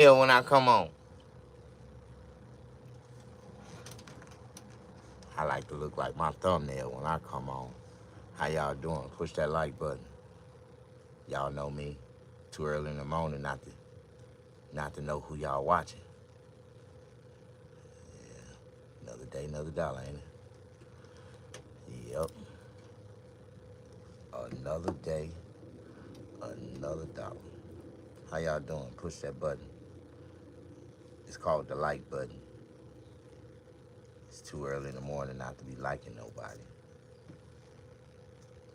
Yeah, when I come on, I like to look like my thumbnail when I come on. How y'all doing? Push that like button. Y'all know me. Too early in the morning not to know who y'all watching. Another day, another dollar, ain't it? Yep. Another day, another dollar. How y'all doing? Push that button. It's called the like button. It's too early in the morning not to be liking nobody.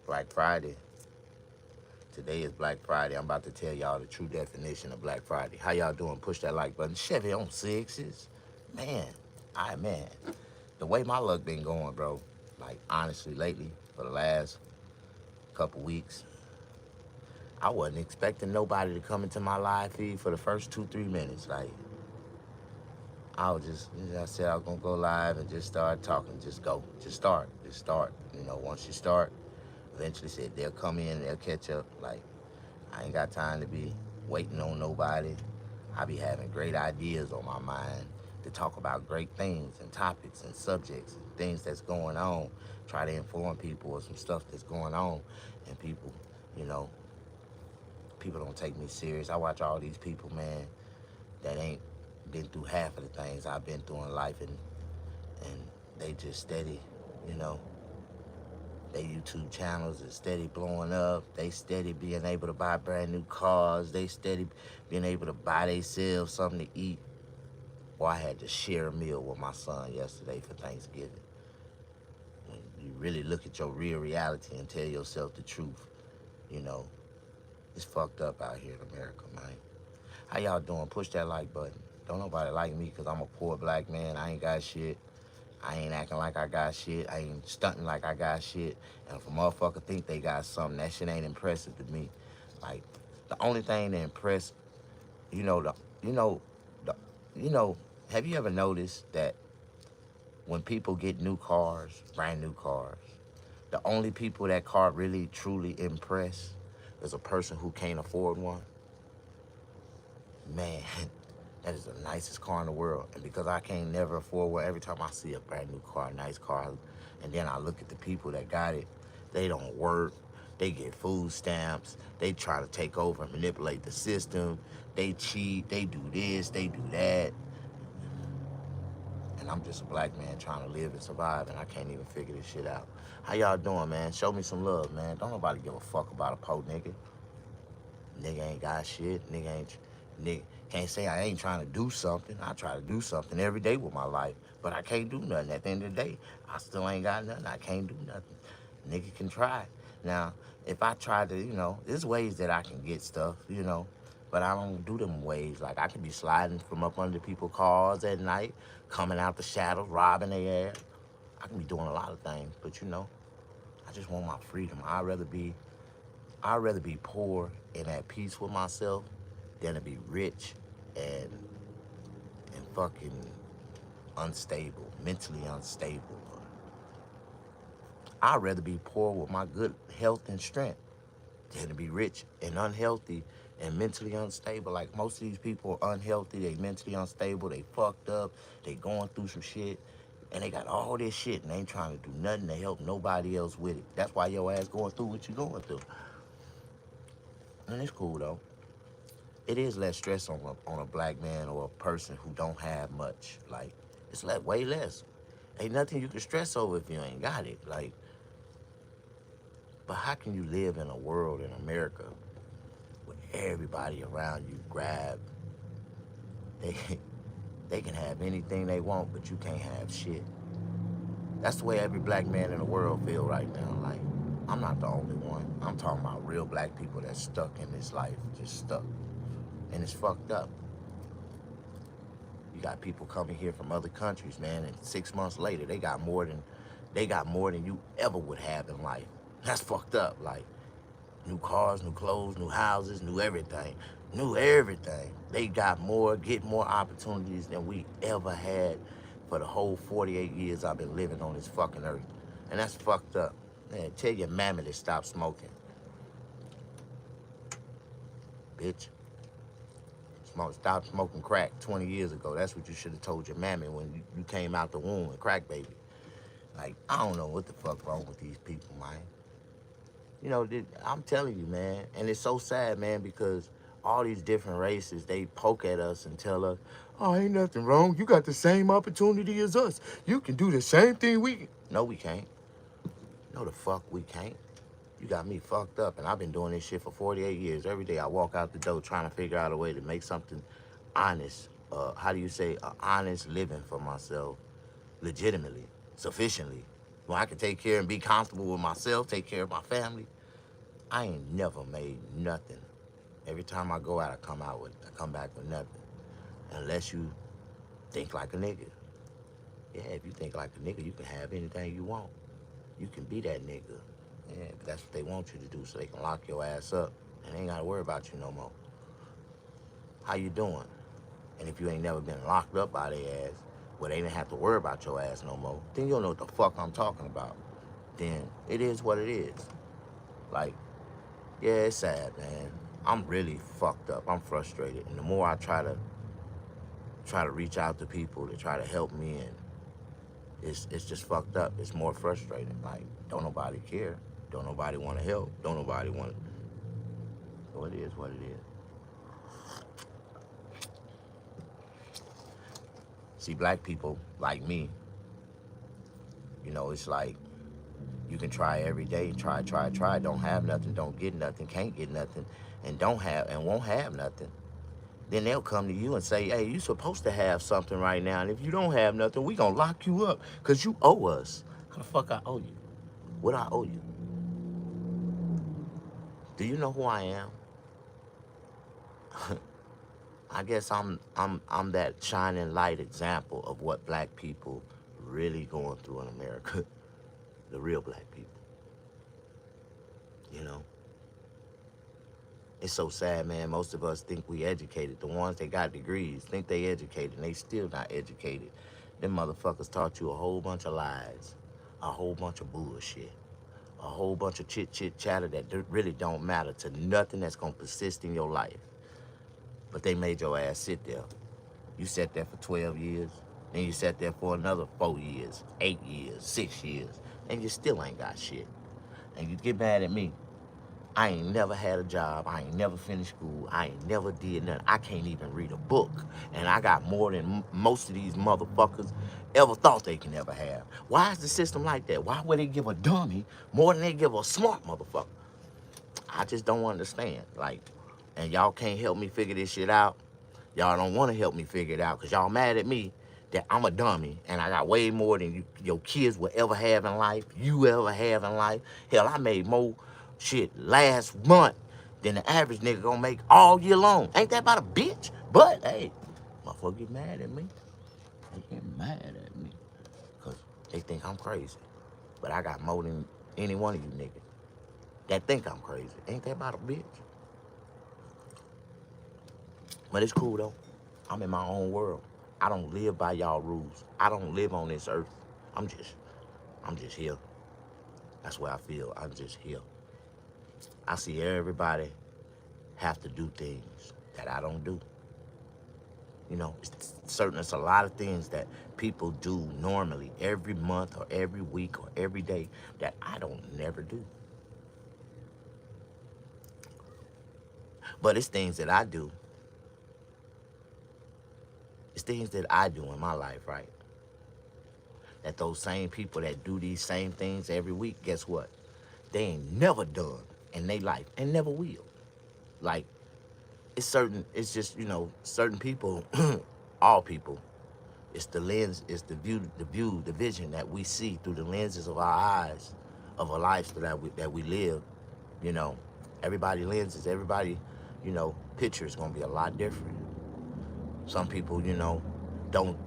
Black Friday. Today is Black Friday. I'm about to tell y'all the true definition of Black Friday. How y'all doing? Push that like button. Chevy on sixes. Man, man. The way my luck been going, bro, like honestly lately, for the last couple weeks, I wasn't expecting nobody to come into my live feed for the first 2-3 minutes. Like, I said I was gonna go live and just start talking. Just go. Just start. Just start. Once you start, eventually said they'll come in, they'll catch up. Like, I ain't got time to be waiting on nobody. I be having great ideas on my mind to talk about great things and topics and subjects and things that's going on. Try to inform people of some stuff that's going on. And you know, people don't take me serious. I watch all these people, man, that ain't been through half of the things I've been through in life, and they just steady, you know, their YouTube channels is steady blowing up. They steady being able to buy brand new cars. They steady being able to buy themselves something to eat. Well, I had to share a meal with my son yesterday for Thanksgiving. When you really look at your real reality and tell yourself the truth, you know, it's fucked up out here in America, man. How y'all doing? Push that like button. Don't nobody like me because I'm a poor black man. I ain't got shit. I ain't acting like I got shit. I ain't stunting like I got shit. And if a motherfucker think they got something, that shit ain't impressive to me. Like, the only thing that impress, you know, the, you know, the, you know, have you ever noticed that when people get new cars, brand new cars, the only people that car really truly impress is a person who can't afford one? Man, that is the nicest car in the world. And because I can't never afford one, every time I see a brand new car, nice car, and then I look at the people that got it, they don't work. They get food stamps. They try to take over and manipulate the system. They cheat. They do this. They do that. And I'm just a black man trying to live and survive, and I can't even figure this shit out. How y'all doing, man? Show me some love, man. Don't nobody give a fuck about a po nigga. Nigga ain't got shit. Nigga can't say I ain't trying to do something. I try to do something every day with my life, but I can't do nothing. At the end of the day, I still ain't got nothing. I can't do nothing. Nigga can try. Now, if I try to, there's ways that I can get stuff, but I don't do them ways. Like, I can be sliding from up under people's cars at night, coming out the shadows, robbing their ass. I can be doing a lot of things, but I just want my freedom. I'd rather be poor and at peace with myself than to be rich and fucking unstable, mentally unstable. I'd rather be poor with my good health and strength than to be rich and unhealthy and mentally unstable. Like, most of these people are unhealthy, they mentally unstable, they fucked up, they going through some shit, and they got all this shit and they ain't trying to do nothing to help nobody else with it. That's why your ass going through what you going through. And it's cool though. It is less stress on a black man or a person who don't have much. Like, it's way less. Ain't nothing you can stress over if you ain't got it. Like, but how can you live in a world in America where everybody around you they they can have anything they want, but you can't have shit? That's the way every black man in the world feel right now. Like, I'm not the only one. I'm talking about real black people that's stuck in this life, just stuck. And it's fucked up. You got people coming here from other countries, man, and 6 months later, they got more than you ever would have in life. That's fucked up. Like, new cars, new clothes, new houses, new everything. New everything. They got get more opportunities than we ever had for the whole 48 years I've been living on this fucking earth. And that's fucked up. Man, tell your mammy to stop smoking, bitch. stop smoking crack 20 years ago. That's what you should have told your mammy when you came out the womb and crack baby. Like, I don't know what the fuck wrong with these people, man. You know, I'm telling you, man. And it's so sad, man, because all these different races, they poke at us and tell us, oh, ain't nothing wrong. You got the same opportunity as us. You can do the same thing we can. No, we can't. No, the fuck we can't. You got me fucked up, and I've been doing this shit for 48 years. Every day I walk out the door trying to figure out a way to make something honest. How do you say, honest living for myself, legitimately, sufficiently. Where I can take care and be comfortable with myself, take care of my family. I ain't never made nothing. Every time I go out, I come back with nothing. Unless you think like a nigga. Yeah, if you think like a nigga, you can have anything you want. You can be that nigga. Yeah, but that's what they want you to do, so they can lock your ass up and they ain't gotta worry about you no more. How you doing? And if you ain't never been locked up by their ass, where they didn't have to worry about your ass no more, then you don't know what the fuck I'm talking about. Then it is what it is. Like, yeah, it's sad, man. I'm really fucked up. I'm frustrated. And the more I try to reach out to people to try to help me, and it's just fucked up. It's more frustrating. Like, don't nobody care. Don't nobody want to help. Don't nobody want to. So it is what it is. See, black people like me, you know, it's like you can try every day, try, don't have nothing, don't get nothing, can't get nothing, and don't have and won't have nothing. Then they'll come to you and say, hey, you supposed to have something right now, and if you don't have nothing, we gonna lock you up because you owe us. How the fuck I owe you? What I owe you? Do you know who I am? I guess I'm that shining light example of what black people really going through in America. The real black people. You know? It's so sad, man. Most of us think we educated. The ones that got degrees think they educated, and they still not educated. Them motherfuckers taught you a whole bunch of lies, a whole bunch of bullshit, a whole bunch of chatter that really don't matter to nothing that's gonna persist in your life. But they made your ass sit there. You sat there for 12 years, then you sat there for another 4 years, 8 years, 6 years, and you still ain't got shit. And you get mad at me. I ain't never had a job. I ain't never finished school. I ain't never did nothing. I can't even read a book. And I got more than most of these motherfuckers ever thought they can ever have. Why is the system like that? Why would they give a dummy more than they give a smart motherfucker? I just don't understand. Like, and y'all can't help me figure this shit out. Y'all don't want to help me figure it out because y'all mad at me that I'm a dummy and I got way more than your kids will ever have in life, you ever have in life. Hell, I made more shit last month than the average nigga gonna make all year long. Ain't that about a bitch? But, hey, motherfucker get mad at me. They get mad at me because they think I'm crazy. But I got more than any one of you niggas that think I'm crazy. Ain't that about a bitch? But it's cool, though. I'm in my own world. I don't live by y'all rules. I don't live on this earth. I'm just here. That's where I feel. I'm just here. I see everybody have to do things that I don't do. You know, it's a lot of things that people do normally every month or every week or every day that I don't never do. But it's things that I do. It's things that I do in my life, right? That those same people that do these same things every week, guess what? They ain't never done in their life and never will. Like, it's just, you know, certain people, all people, it's the lens, it's the vision that we see through the lenses of our eyes, of a lifestyle that we live, you know. Everybody lenses, everybody, you know, picture is gonna be a lot different. Some people, you know, don't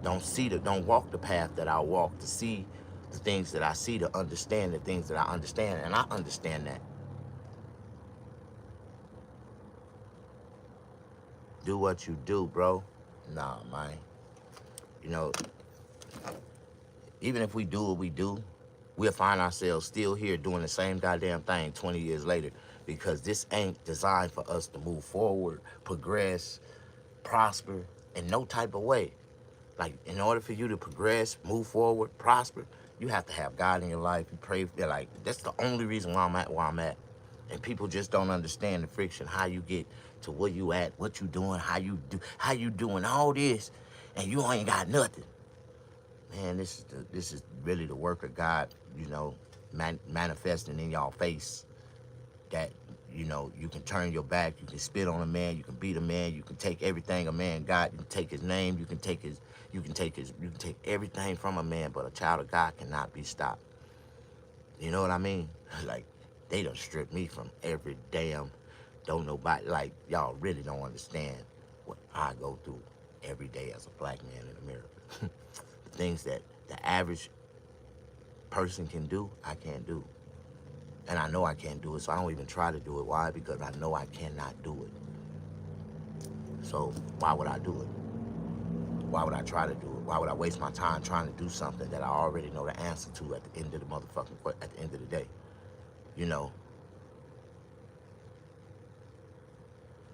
walk the path that I walk, to see the things that I see, to understand the things that I understand, and I understand that. Do what you do, bro. Nah, man. You know, even if we do what we do, we'll find ourselves still here doing the same goddamn thing 20 years later, because this ain't designed for us to move forward, progress, prosper in no type of way. Like, in order for you to progress, move forward, prosper, you have to have God in your life. You pray for, like, that's the only reason why I'm at where I'm at. And people just don't understand the friction, how you get to where you at, what you doing, how you doing all this, and you ain't got nothing. Man, this is really the work of God, manifesting in y'all face. That, you can turn your back, you can spit on a man, you can beat a man, you can take everything a man got, you can take his name, you can take everything from a man, but a child of God cannot be stopped. You know what I mean? Like, they done stripped me from every damn, don't nobody, like, y'all really don't understand what I go through every day as a black man in America. The things that the average person can do, I can't do. And I know I can't do it, so I don't even try to do it. Why? Because I know I cannot do it. So why would I do it? Why would I try to do it? Why would I waste my time trying to do something that I already know the answer to at the end of the at the end of the day?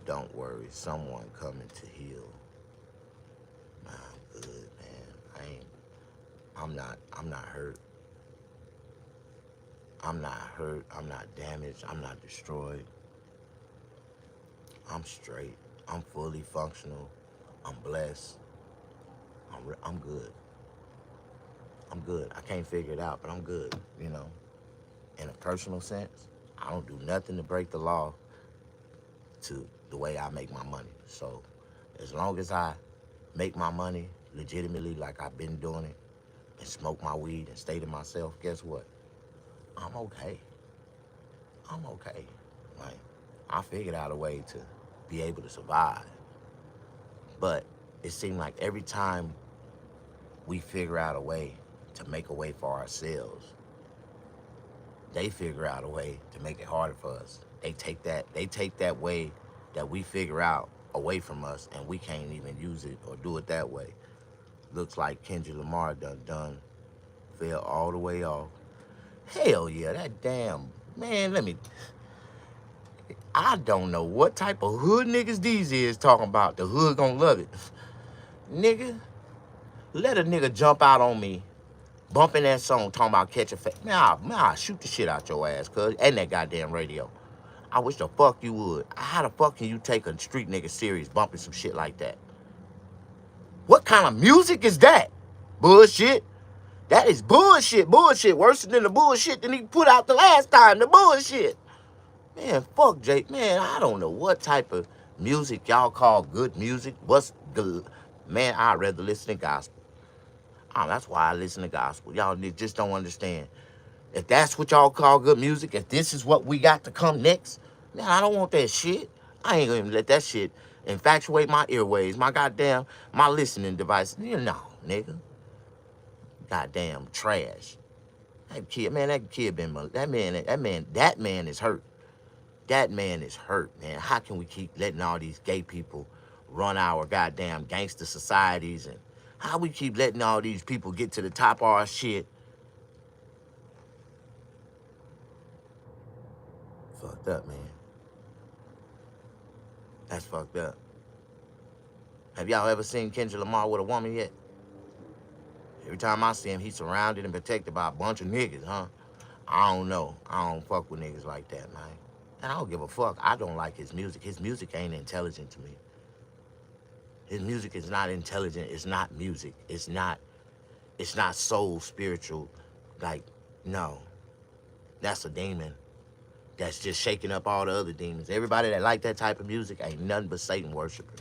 Don't worry, someone coming to heal. I'm good, man. I'm not hurt. I'm not hurt. I'm not damaged. I'm not destroyed. I'm straight. I'm fully functional. I'm blessed. I'm good. I'm good. I can't figure it out, but I'm good, In a personal sense, I don't do nothing to break the law to the way I make my money. So as long as I make my money legitimately like I've been doing it and smoke my weed and stay to myself, guess what? I'm okay. I'm okay. Like, I figured out a way to be able to survive. But it seemed like every time we figure out a way to make a way for ourselves, they figure out a way to make it harder for us. They take that way that we figure out away from us, and we can't even use it or do it that way. Looks like Kendrick Lamar done fell all the way off. Hell yeah, that damn, man, I don't know what type of hood niggas these is talking about. The hood gonna love it. Nigga, let a nigga jump out on me, bumping that song, talking about catch a fat. Man, I'll shoot the shit out your ass, cuz, and that goddamn radio. I wish the fuck you would. How the fuck can you take a street nigga serious bumping some shit like that? What kind of music is that? Bullshit. That is bullshit. Bullshit. Worse than the bullshit that he put out the last time. The bullshit. Man, fuck Jake. Man, I don't know what type of music y'all call good music. What's good? Man, I'd rather listen to gospel. That's why I listen to gospel. Y'all just don't understand. If that's what y'all call good music, if this is what we got to come next, man, I don't want that shit. I ain't gonna even let that shit infatuate my earwaves, my listening device. Nigga. Goddamn trash. That kid that man is hurt. That man is hurt, man. How can we keep letting all these gay people run our goddamn gangster societies, and how we keep letting all these people get to the top of our shit? Fucked up, man. That's fucked up. Have y'all ever seen Kendrick Lamar with a woman yet? Every time I see him, he's surrounded and protected by a bunch of niggas, huh? I don't know. I don't fuck with niggas like that, man. And I don't give a fuck. I don't like his music. His music ain't intelligent to me. His music is not intelligent. It's not music. It's not soul spiritual. Like, no. That's a demon. That's just shaking up all the other demons. Everybody that like that type of music ain't nothing but Satan worshipers.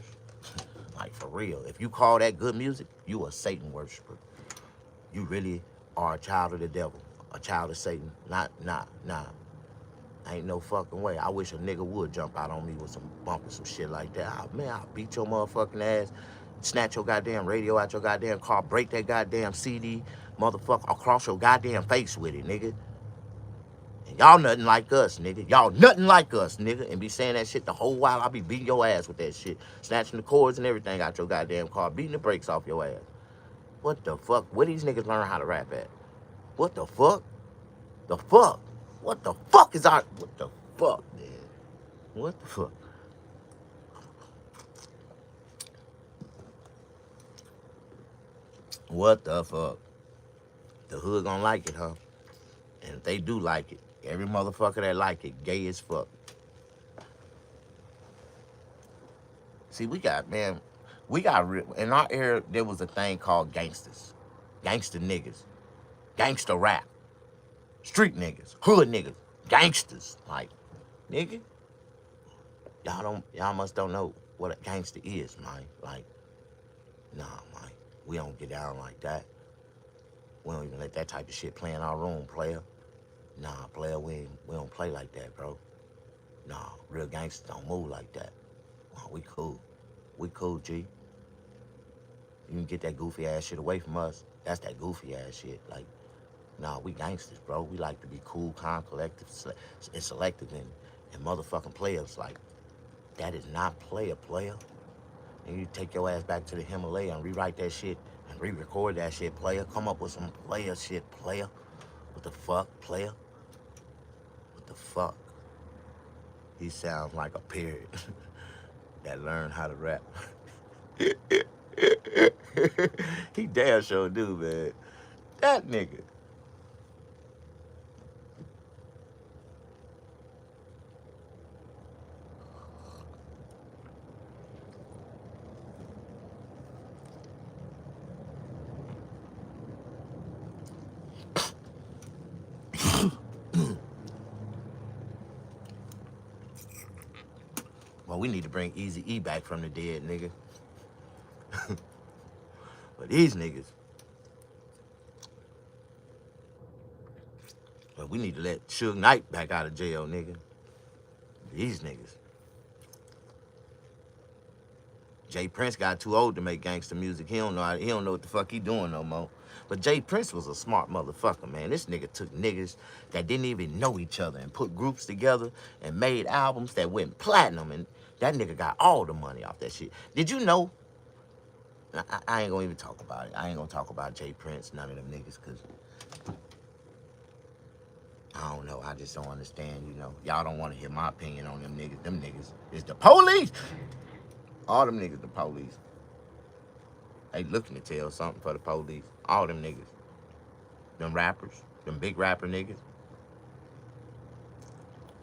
Like, for real. If you call that good music, you a Satan worshiper. You really are a child of the devil. A child of Satan. Nah. Ain't no fucking way. I wish a nigga would jump out on me with some bumping some shit like that. I'll beat your motherfucking ass, snatch your goddamn radio out your goddamn car, break that goddamn CD, motherfucker, across your goddamn face with it, nigga. And y'all nothing like us, nigga. Y'all nothing like us, nigga. And be saying that shit the whole while I be beating your ass with that shit. Snatching the cords and everything out your goddamn car, beating the brakes off your ass. What the fuck? Where these niggas learn how to rap at? What the fuck? The fuck? What the fuck is our... What the fuck, man? What the fuck? What the fuck? The hood gonna like it, huh? And if they do like it, every motherfucker that like it, gay as fuck. See, in our era, there was a thing called gangsters. Gangster niggas. Gangster rap. Street niggas. Hood niggas. Gangsters. Like, nigga, y'all must don't know what a gangster is, man. Like, nah, man. We don't get down like that. We don't even let that type of shit play in our room, player. Nah, player, we don't play like that, bro. Nah, real gangsters don't move like that. Nah, we cool. We cool, G. You can get that goofy ass shit away from us. That's that goofy ass shit. Like, nah, we gangsters, bro. We like to be cool, calm, collective, and selective, and motherfucking players. Like, that is not player. And you take your ass back to the Himalaya and rewrite that shit and re-record that shit, player. Come up with some player shit, player. What the fuck, player? What the fuck? He sounds like a period that learned how to rap. He damn sure do, man. That nigga. Well, we need to bring Easy E back from the dead, nigga. But these niggas, well, we need to let Suge Knight back out of jail, nigga. These niggas. Jay Prince got too old to make gangster music. He don't know what the fuck he doing no more. But Jay Prince was a smart motherfucker, man. This nigga took niggas that didn't even know each other and put groups together and made albums that went platinum. And that nigga got all the money off that shit. Did you know? I ain't gonna even talk about it. I ain't gonna talk about Jay Prince, none of them niggas, because I don't know. I just don't understand, you know. Y'all don't want to hear my opinion on them niggas. Them niggas is the police. All them niggas the police. They looking to tell something for the police. All them niggas. Them rappers. Them big rapper niggas.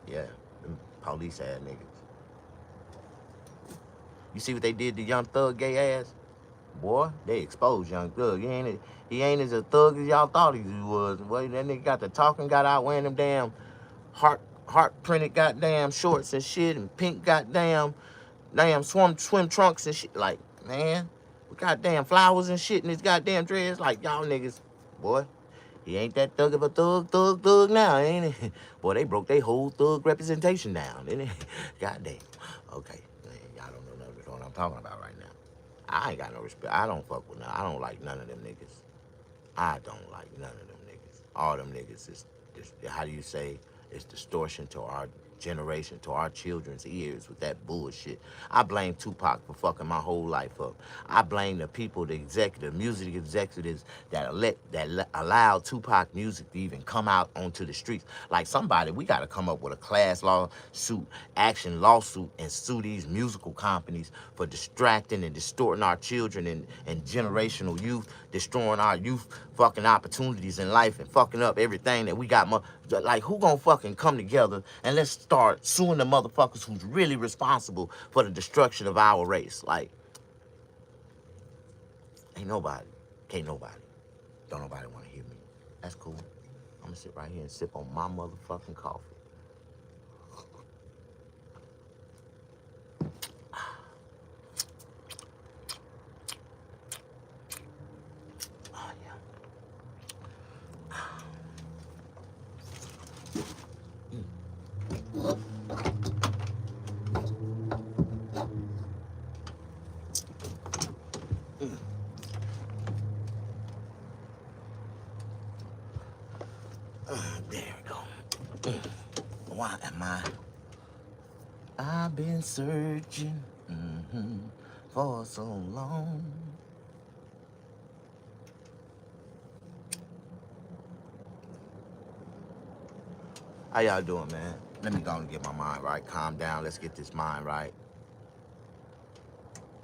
Yeah. Them police ass niggas. You see what they did to Young Thug gay ass? Boy, they exposed Young Thug. He ain't as a thug as y'all thought he was. Boy, that nigga got the talking, got out wearing them damn heart printed goddamn shorts and shit, and pink goddamn swim trunks and shit. Like, man, with goddamn flowers and shit in his goddamn dress. Like, y'all niggas, boy, he ain't that thug of a thug now, ain't he? Boy, they broke their whole thug representation down, didn't they? Goddamn. Okay, man, y'all don't know nothing what I'm talking about right now. I ain't got no respect. I don't fuck with none. I don't like none of them niggas. I don't like none of them niggas. All them niggas is how do you say, it's distortion to our generation, to our children's ears with that bullshit. I blame Tupac for fucking my whole life up. I blame the people, the music executives that allowed Tupac music to even come out onto the streets. Like, somebody, we gotta come up with a class action lawsuit and sue these musical companies for distracting and distorting our children and generational youth, destroying our youth fucking opportunities in life and fucking up everything that we got. Like, who gonna fucking come together and let's start suing the motherfuckers who's really responsible for the destruction of our race? Like, ain't nobody. Can't nobody. Don't nobody want to hear me. That's cool. I'm gonna sit right here and sip on my motherfucking coffee. Oh, yeah. There we go. Why am I've been searching for so long. How y'all doing, man? Let me go and get my mind right. Calm down. Let's get this mind right.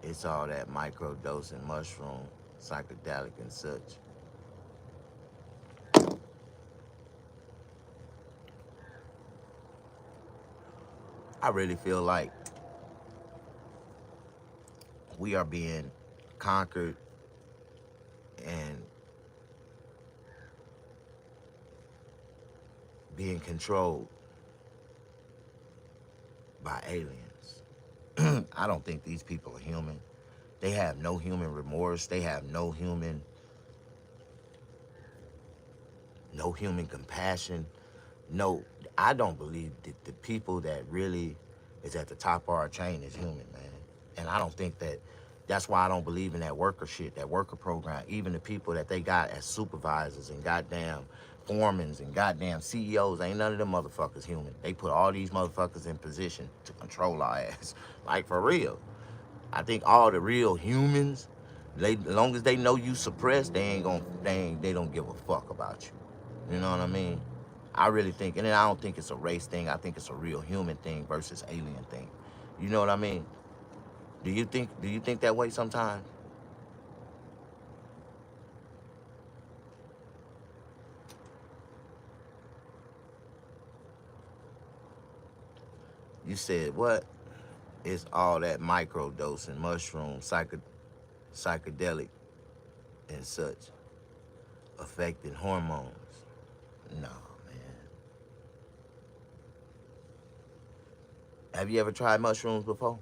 It's all that micro-dosing mushroom. psychedelic and such. I really feel like we are being conquered and being controlled by aliens. I don't think these people are human. They have no human remorse. They have no human compassion. No, I don't believe that the people that really is at the top of our chain is human, man. And I don't think that. That's why I don't believe in that worker shit, that worker program. Even the people that they got as supervisors and goddamn foremans and goddamn CEOs, ain't none of them motherfuckers human. They put all these motherfuckers in position to control our ass. Like, for real. I think all the real humans, as long as they know you suppressed, they don't give a fuck about you. You know what I mean? I really think, and then I don't think it's a race thing. I think it's a real human thing versus alien thing. You know what I mean? Do you think that way sometimes? You said what? It's all that microdosing, mushroom, psychedelic and such affecting hormones. No, man. Have you ever tried mushrooms before?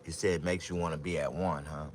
You said it makes you want to be at one, huh?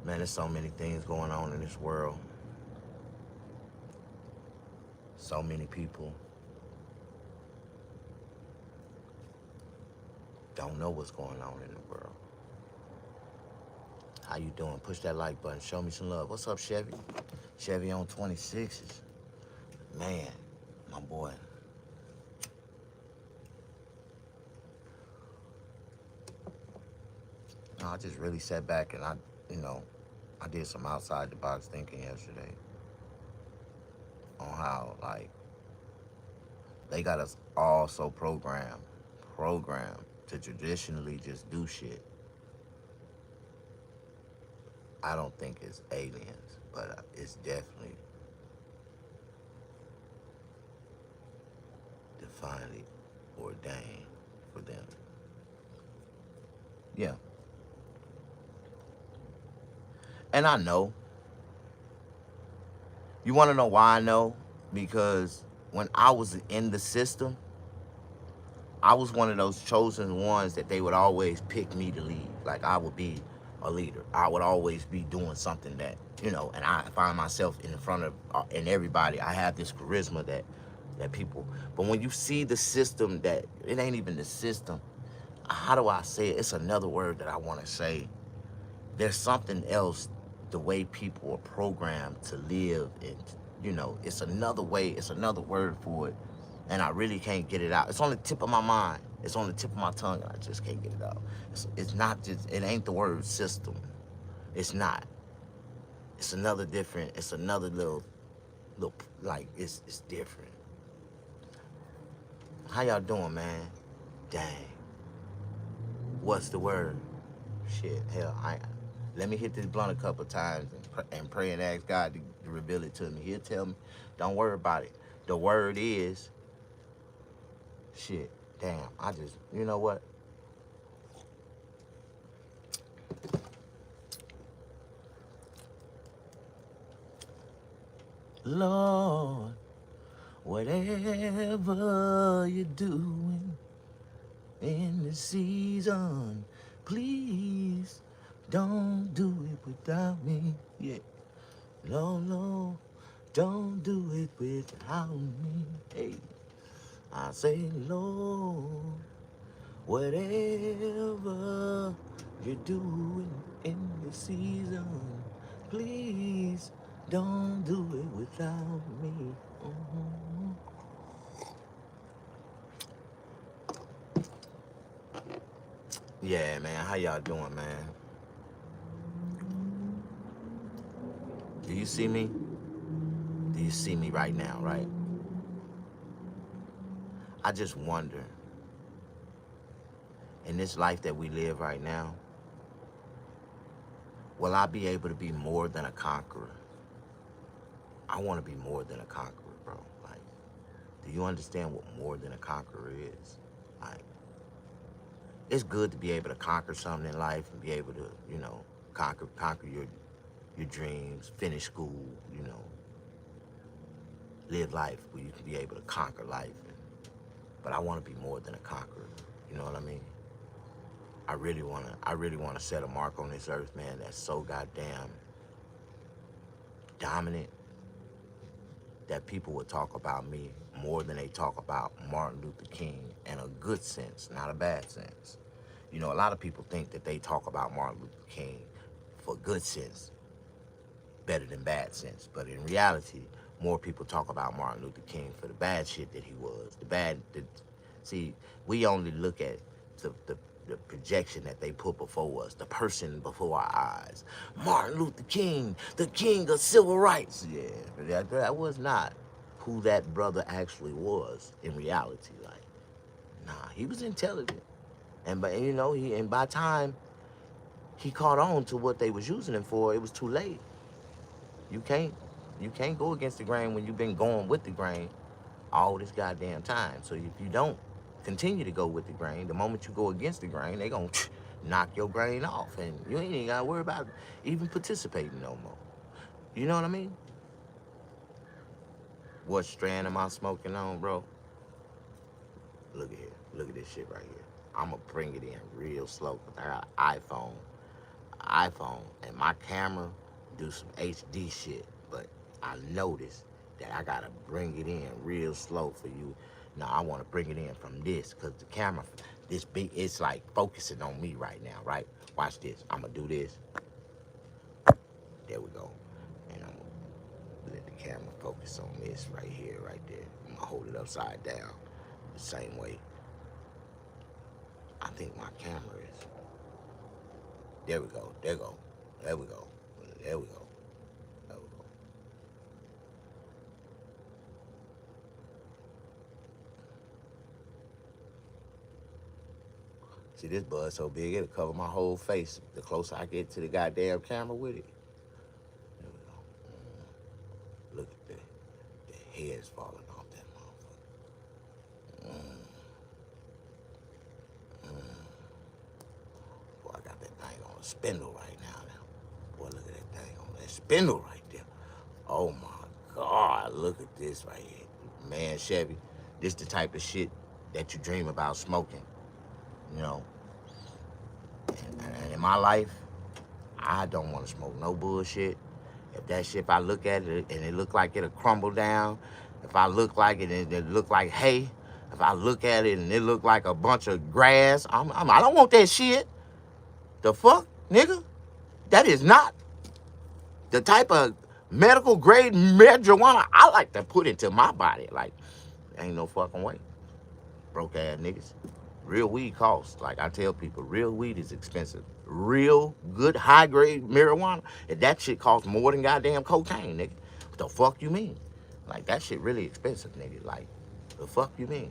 Man, there's so many things going on in this world. So many people don't know what's going on in the world. How you doing? Push that like button. Show me some love. What's up, Chevy? Chevy on 26s. Man, my boy. No, I just really sat back and I did some outside the box thinking yesterday on how, like, they got us all so programmed to traditionally just do shit. I don't think it's aliens, but it's definitely divinely ordained for them. Yeah. And I know. You want to know why I know? Because when I was in the system, I was one of those chosen ones that they would always pick me to lead. Like, I would be a leader. I would always be doing something that, and I find myself in front of and everybody. I have this charisma that people. But when you see the system, that it ain't even the system. How do I say it? It's another word that I want to say. There's something else, the way people are programmed to live, and it's another way, it's another word for it, and I really can't get it out. It's on the tip of my mind, it's on the tip of my tongue, and I just can't get it out. It's not just, it ain't the word system. It's not. It's another different, it's another little Look, like it's different. How y'all doing, man? Dang. What's the word? Shit, hell, let me hit this blunt a couple times and pray and ask God to reveal it to me. He'll tell me, don't worry about it. The word is, shit, damn, you know what? Lord, whatever you're doing in the season, please don't do it without me. Yeah. Lord, don't do it without me. Hey, I say, Lord, whatever you're doing in the season, please don't do it without me. Mhm. Yeah, man, how y'all doing, man? Do you see me? Do you see me right now, right? I just wonder, in this life that we live right now, will I be able to be more than a conqueror? I want to be more than a conqueror, bro. Like, do you understand what more than a conqueror is? Like, it's good to be able to conquer something in life and be able to, conquer your dreams, finish school, live life where you can be able to conquer life. But I want to be more than a conqueror. You know what I mean? I really wanna set a mark on this earth, man, that's so goddamn dominant that people would talk about me more than they talk about Martin Luther King in a good sense, not a bad sense. You know, a lot of people think that they talk about Martin Luther King for good sense better than bad sense. But in reality, more people talk about Martin Luther King for the bad shit that he was. See, we only look at the projection that they put before us, the person before our eyes. Martin Luther King, the king of civil rights. Yeah, that was not who that brother actually was in reality. Like, nah, he was intelligent. And by time he caught on to what they was using him for, it was too late. You can't go against the grain when you've been going with the grain all this goddamn time. So if you don't continue to go with the grain, the moment you go against the grain, they gonna knock your grain off, and you ain't even gotta worry about even participating no more. You know what I mean? What strand am I smoking on, bro? Look at here. Look at this shit right here. I'ma bring it in real slow because I got an iPhone, and my camera do some HD shit, but I noticed that I gotta bring it in real slow for you. Now I wanna bring it in from this, cause the camera, it's like focusing on me right now, right? Watch this, I'ma do this. There we go. And I'm gonna let the camera focus on this right here, right there. I'm gonna hold it upside down the same way. I think my camera is. There we go, there we go. There we go. There we go. There we go. See, this bud so big, it'll cover my whole face. The closer I get to the goddamn camera with it. There we go. Look at the hairs falling off that motherfucker. Boy, I got that thing on a spindle right now. Boy, look at that thing on that spindle right there. Oh my God, look at this right here. Man, Chevy, this the type of shit that you dream about smoking. You know, and in my life, I don't want to smoke no bullshit. If I look at it and it look like it'll crumble down, if I look like it and it look like hay, if I look at it and it look like a bunch of grass, I don't want that shit. The fuck, nigga? That is not the type of medical grade marijuana I like to put into my body. Like, ain't no fucking way. Broke ass niggas. Real weed costs. Like I tell people, real weed is expensive. Real good high grade marijuana, and that shit costs more than goddamn cocaine, nigga. What the fuck you mean? Like, that shit really expensive, nigga. Like, the fuck you mean?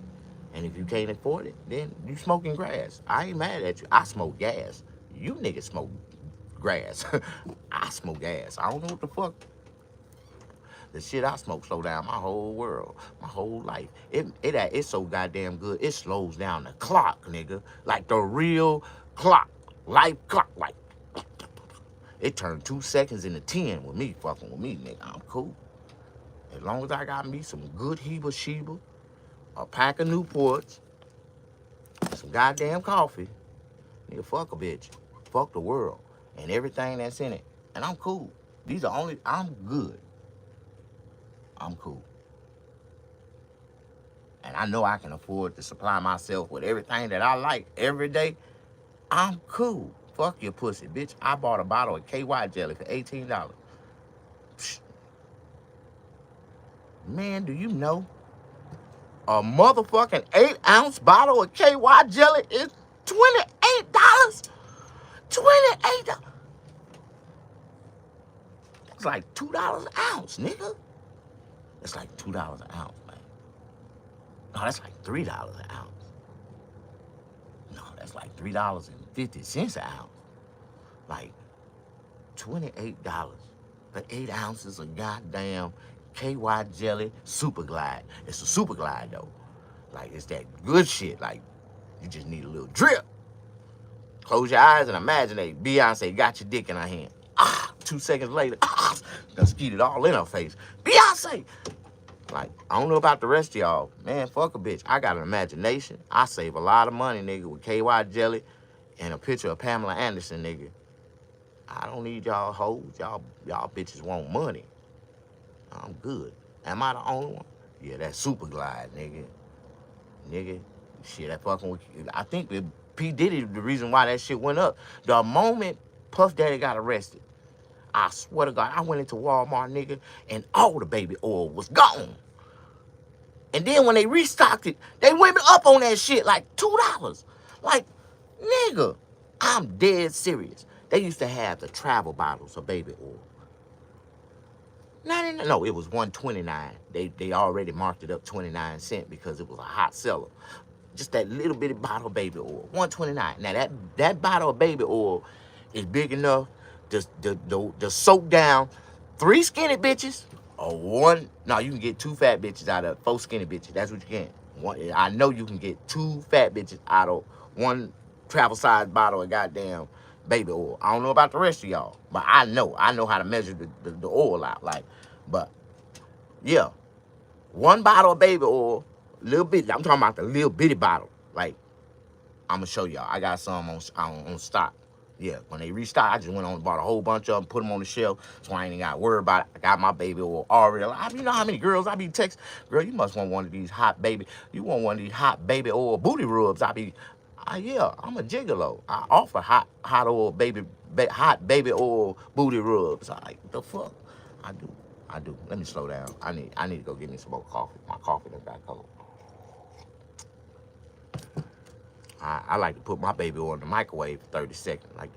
And if you can't afford it, then you smoking grass. I ain't mad at you. I smoke gas. You niggas smoke grass. I smoke gas. I don't know what the fuck. The shit I smoke slow down my whole world, my whole life. It's so goddamn good. It slows down the clock, nigga. Like the real clock, life clock. Like, it turned 2 seconds into 10 with me fucking with me, nigga. I'm cool. As long as I got me some good Heba Sheba, a pack of Newports, some goddamn coffee, nigga, fuck a bitch. Fuck the world and everything that's in it. And I'm cool. I'm good. I'm cool. And I know I can afford to supply myself with everything that I like every day. I'm cool. Fuck your pussy, bitch. I bought a bottle of KY jelly for $18. Psh. Man, do you know a motherfucking 8-ounce bottle of KY jelly is $28? $28. It's like $2 an ounce, nigga. It's like $2 an ounce, man. No, that's like $3 an ounce. No, that's like $3.50 an ounce. Like $28 for 8 ounces of goddamn KY jelly Super Glide. It's a Super Glide though. Like, it's that good shit. Like, you just need a little drip. Close your eyes and imagine that Beyonce got your dick in her hand. 2 seconds later, done skeeted all in her face. Beyonce! Like, I don't know about the rest of y'all. Man, fuck a bitch. I got an imagination. I save a lot of money, nigga, with KY jelly and a picture of Pamela Anderson, nigga. I don't need y'all hoes. Y'all bitches want money. I'm good. Am I the only one? Yeah, that Super Glide, nigga. Nigga, shit, that fucking with you. I think P. Diddy, the reason why that shit went up, the moment Puff Daddy got arrested, I swear to God, I went into Walmart, nigga, and all the baby oil was gone. And then when they restocked it, they went up on that shit like $2. Like, nigga, I'm dead serious. They used to have the travel bottles of baby oil. No, it was $1.29. They already marked it up 29 cents because it was a hot seller. Just that little bitty bottle of baby oil, $1.29. Now that bottle of baby oil is big enough to soak down 3 skinny bitches or one. No, you can get 2 fat bitches out of 4 skinny bitches. That's what you can. I know you can get 2 fat bitches out of 1 travel size bottle of goddamn baby oil. I don't know about the rest of y'all, but I know how to measure the oil out. Like, but yeah, 1 bottle of baby oil, little bit. I'm talking about the little bitty bottle. Like, I'm gonna show y'all. I got some on stock. Yeah, when they restock, I just went on and bought a whole bunch of them, put them on the shelf, so I ain't even got to worry about it. I got my baby oil already. You know how many girls I be texting? Girl, you must want one of these hot baby. You want one of these hot baby oil booty rubs? Yeah, I'm a gigolo. I offer hot baby oil booty rubs. Like, what the fuck? I do. Let me slow down. I need to go get me some more coffee. My coffee done got cold. I like to put my baby oil in the microwave for 30 seconds. Like,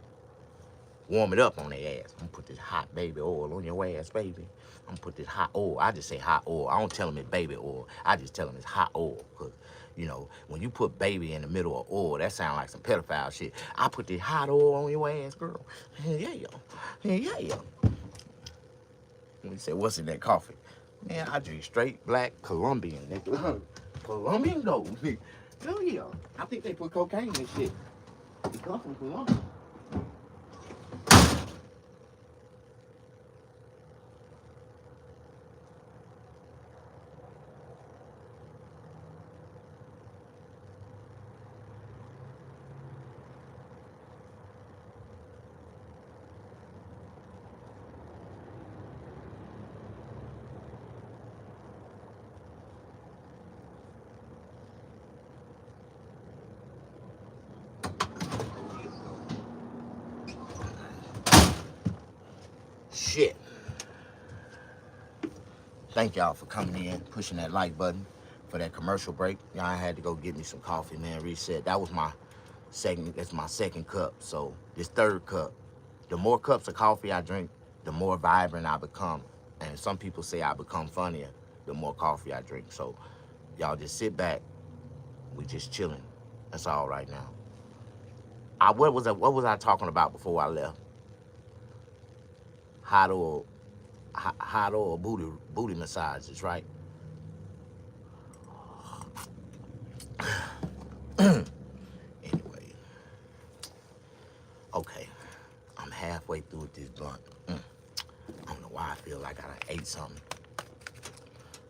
warm it up on their ass. I'm gonna put this hot baby oil on your ass, baby. I'm gonna put this hot oil. I just say hot oil. I don't tell them it's baby oil. I just tell them it's hot oil. Because, you know, when you put baby in the middle of oil, that sounds like some pedophile shit. I put this hot oil on your ass, girl. Yeah. He said, what's in that coffee? Man, I drink straight black Colombian, nigga. Colombian gold, nigga. Hell yeah. I think they put cocaine in shit. It comes from Colombia. Shit. Thank y'all for coming in, pushing that like button for that commercial break. Y'all had to go get me some coffee, man. Reset. That was my second. That's my second cup. So this third cup. The more cups of coffee I drink, the more vibrant I become. And some people say I become funnier. the more coffee I drink. So y'all just sit back. We just chilling. That's all right now. What was I talking about before I left? Hot oil booty massages, right? Anyway, okay. I'm halfway through with this blunt. I don't know why I feel like I ate something.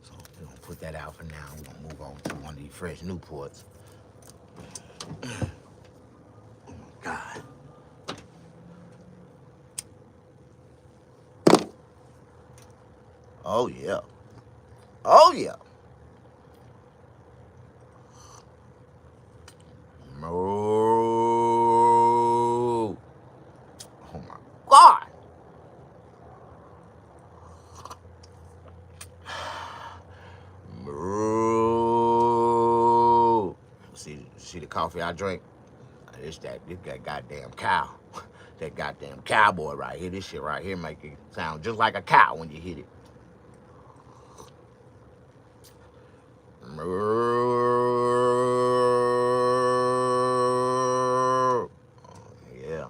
So we're gonna put that out for now. We're gonna move on to one of these fresh Newports. Oh my God. Oh yeah. Oh yeah. No. Oh my God. Moo. See the coffee I drink? This goddamn cow. That goddamn cowboy right here. This shit right here make it sound just like a cow when you hit it. Oh, yeah.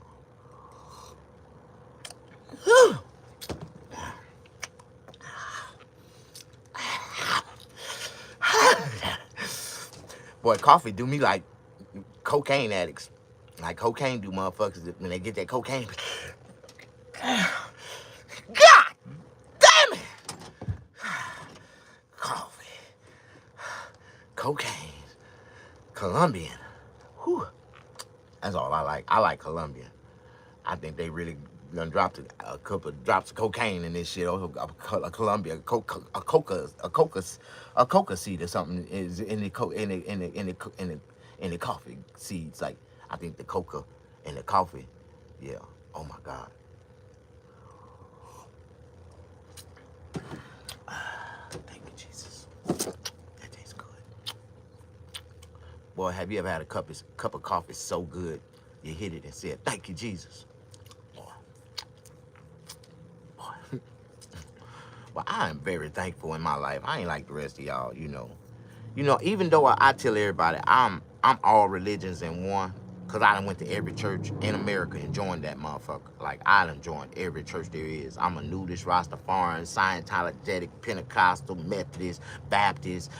Boy, coffee do me like cocaine addicts. Like cocaine do motherfuckers when they get that cocaine. God damn it! Coffee. Cocaine. Colombian. Whew. That's all I like. I like Colombian. I think they really done dropped a couple of drops of cocaine in this shit. A Colombia, a coca seed or something is in the coffee seeds. Like I think the coca and the coffee. Yeah. Oh my God. Thank you, Jesus. That tastes good. Boy, have you ever had a cup of coffee so good you hit it and said, "Thank you, Jesus." Well, I am very thankful in my life. I ain't like the rest of y'all, you know. Even though I tell everybody I'm all religions in one, cause I done went to every church in America and joined that motherfucker. Like I done joined every church there is. I'm a nudist, Rastafarian, Scientology, Pentecostal, Methodist, Baptist.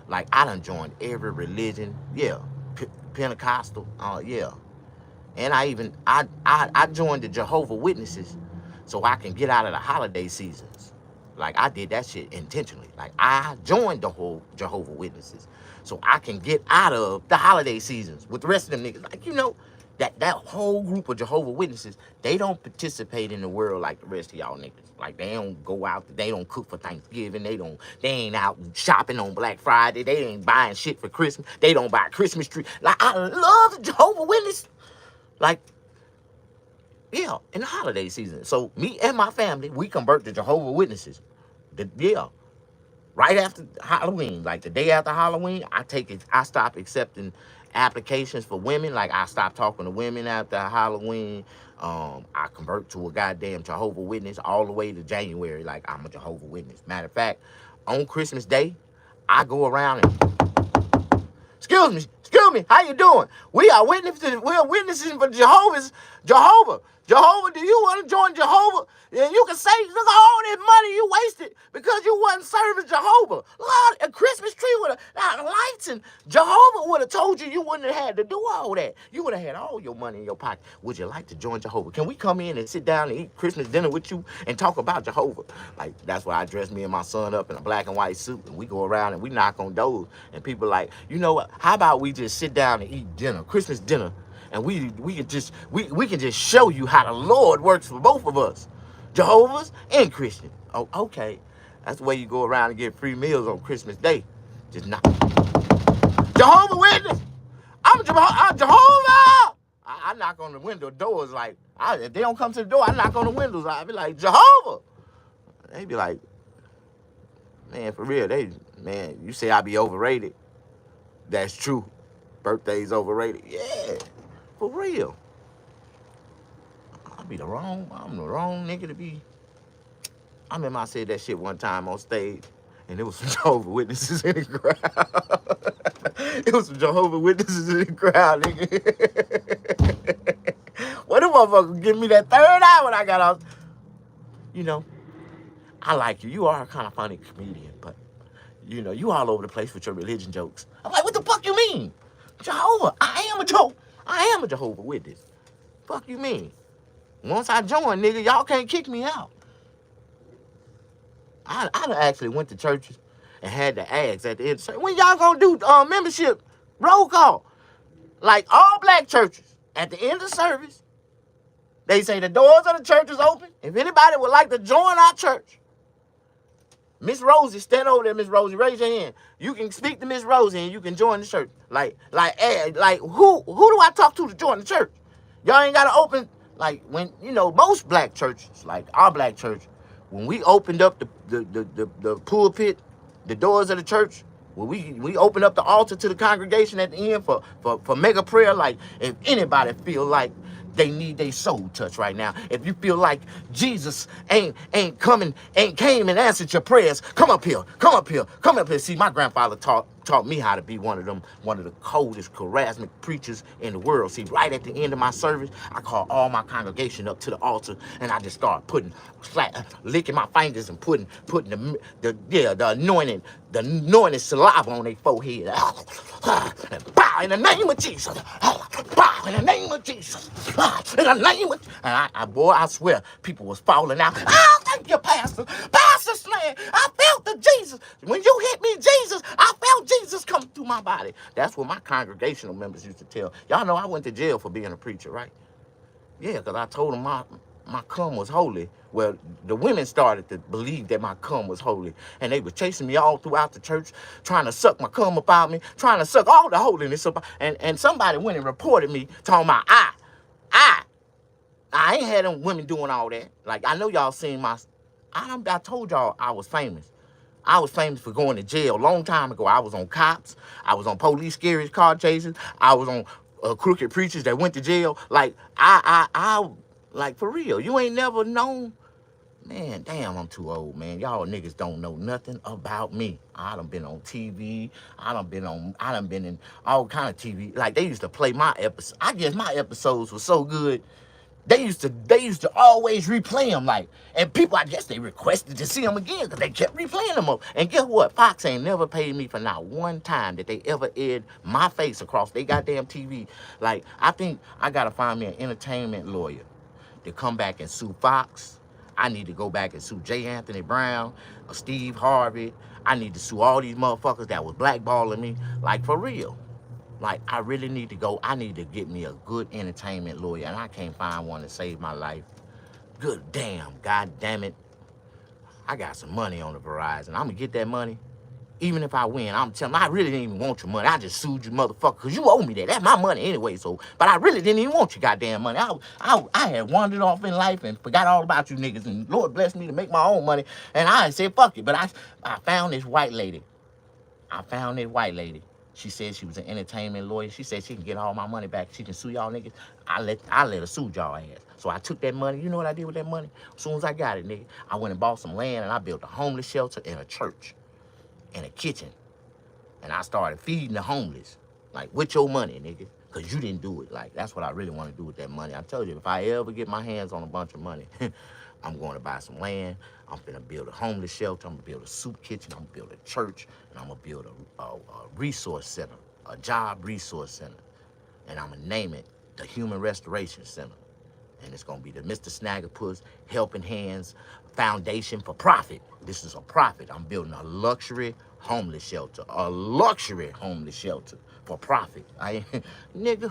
Like I done joined every religion. Yeah, Pentecostal. Yeah. And I joined the Jehovah Witnesses so I can get out of the holiday seasons. Like I did that shit intentionally. Like I joined the whole Jehovah Witnesses so I can get out of the holiday seasons with the rest of them niggas. Like, that whole group of Jehovah Witnesses, they don't participate in the world like the rest of y'all niggas. Like they don't go out, they don't cook for Thanksgiving, they ain't out shopping on Black Friday, they ain't buying shit for Christmas, they don't buy Christmas tree. Like I love the Jehovah Witnesses. Like, yeah, in the holiday season. So me and my family, we convert to Jehovah Witnesses. Right after Halloween, like the day after Halloween, I stop accepting applications for women. Like I stop talking to women after Halloween. I convert to a goddamn Jehovah Witness all the way to January. Like I'm a Jehovah Witness. Matter of fact, on Christmas Day, I go around and Excuse me, how you doing? We are witnessing for Jehovah. Jehovah, do you want to join Jehovah? And you can say, look at all this money you wasted because you wasn't serving Jehovah. Lord, a Christmas tree with lights, and Jehovah would have told you wouldn't have had to do all that. You would have had all your money in your pocket. Would you like to join Jehovah? Can we come in and sit down and eat Christmas dinner with you and talk about Jehovah? Like, that's why I dress me and my son up in a black and white suit, and we go around and we knock on doors, and people like, you know what? How about we just sit down and eat dinner, Christmas dinner, and we can just show you how the Lord works for both of us, Jehovah's and Christian. Oh, okay. That's the way you go around and get free meals on Christmas Day. Just not Jehovah Witness. I'm Jehovah. I knock on the window doors like, if they don't come to the door, I knock on the windows. I be like, Jehovah. They be like, man, for real, you say I be overrated. That's true. Birthday's overrated. Yeah, for real. I'm the wrong nigga to be. I remember I said that shit one time on stage, and there was some Jehovah's Witnesses in the crowd. It was some Jehovah's Witnesses in the crowd, nigga. What the motherfucker give me that third eye when I got off? You know, I like you. You are a kind of funny comedian, but you know, you all over the place with your religion jokes. I'm like, what the fuck you mean? Jehovah, I am a Jehovah Witness. Fuck you mean? Once I join, nigga, y'all can't kick me out. I actually went to churches and had to ask at the end, when y'all gonna do membership roll call? Like all black churches, at the end of service, they say the doors of the church is open. If anybody would like to join our church, Miss Rosie, stand over there, Miss Rosie, raise your hand. You can speak to Miss Rosie and you can join the church. Like who do I talk to join the church? Y'all ain't gotta open, like when, you know, most black churches, like our black church, when we opened up the pulpit, the doors of the church, when we opened up the altar to the congregation at the end for mega prayer, like if anybody feel like they need their soul touch right now, if you feel like Jesus ain't came and answered your prayers, come up here. See, my grandfather taught me how to be one of the coldest harassment preachers in the world. See, right at the end of my service, I called all my congregation up to the altar, and I just started licking my fingers and putting the anointed saliva on their forehead. Bow in the name of Jesus. Bow in the name of Jesus. In the name of, and boy, I swear, people was falling out. Oh, thank you, Pastor. Pastor Slam, I felt the Jesus. When you hit me, Jesus, I felt Jesus come through my body. That's what my congregational members used to tell. Y'all know I went to jail for being a preacher, right? Yeah, because I told them my cum was holy. Well, the women started to believe that my cum was holy. And they were chasing me all throughout the church, trying to suck my cum about me, trying to suck all the holiness up. And somebody went and reported me, talking about, I ain't had them women doing all that. Like, I know y'all seen I told y'all I was famous. I was famous for going to jail a long time ago. I was on Cops. I was on Police Scary Car Chases. I was on Crooked Preachers that went to jail. Like, like, for real. You ain't never known. Man, damn, I'm too old, man. Y'all niggas don't know nothing about me. I done been on TV. I done been in all kind of TV. Like, they used to play my episodes. I guess my episodes were so good. They used to always replay them, like, and people, I guess they requested to see them again because they kept replaying them up. And guess what? Fox ain't never paid me for not one time that they ever aired my face across their goddamn TV. Like, I think I gotta find me an entertainment lawyer to come back and sue Fox. I need to go back and sue J. Anthony Brown, or Steve Harvey. I need to sue all these motherfuckers that was blackballing me, like, for real. Like, I really need to go. I need to get me a good entertainment lawyer, and I can't find one to save my life. Good damn, god damn it. I got some money on the Verizon. I'm gonna get that money. Even if I win, I'm telling you, I really didn't even want your money. I just sued you, motherfucker, because you owe me that. That's my money anyway, so, but I really didn't even want your goddamn money. I had wandered off in life and forgot all about you niggas, and Lord blessed me to make my own money, and I said, fuck it. But I found this white lady. She said she was an entertainment lawyer. She said she can get all my money back. She can sue y'all niggas. I let her sue y'all ass. So I took that money. You know what I did with that money? As soon as I got it, nigga, I went and bought some land, and I built a homeless shelter and a church and a kitchen. And I started feeding the homeless, like, with your money, nigga, because you didn't do it. Like, that's what I really want to do with that money. I told you, if I ever get my hands on a bunch of money, I'm going to buy some land. I'm going to build a homeless shelter. I'm going to build a soup kitchen. I'm going to build a church. And I'm going to build a resource center, a job resource center. And I'm going to name it the Human Restoration Center. And it's going to be the Mr. Snaggerpuss Helping Hands Foundation for Profit. This is a profit. I'm building a luxury homeless shelter. A luxury homeless shelter for profit. Nigga.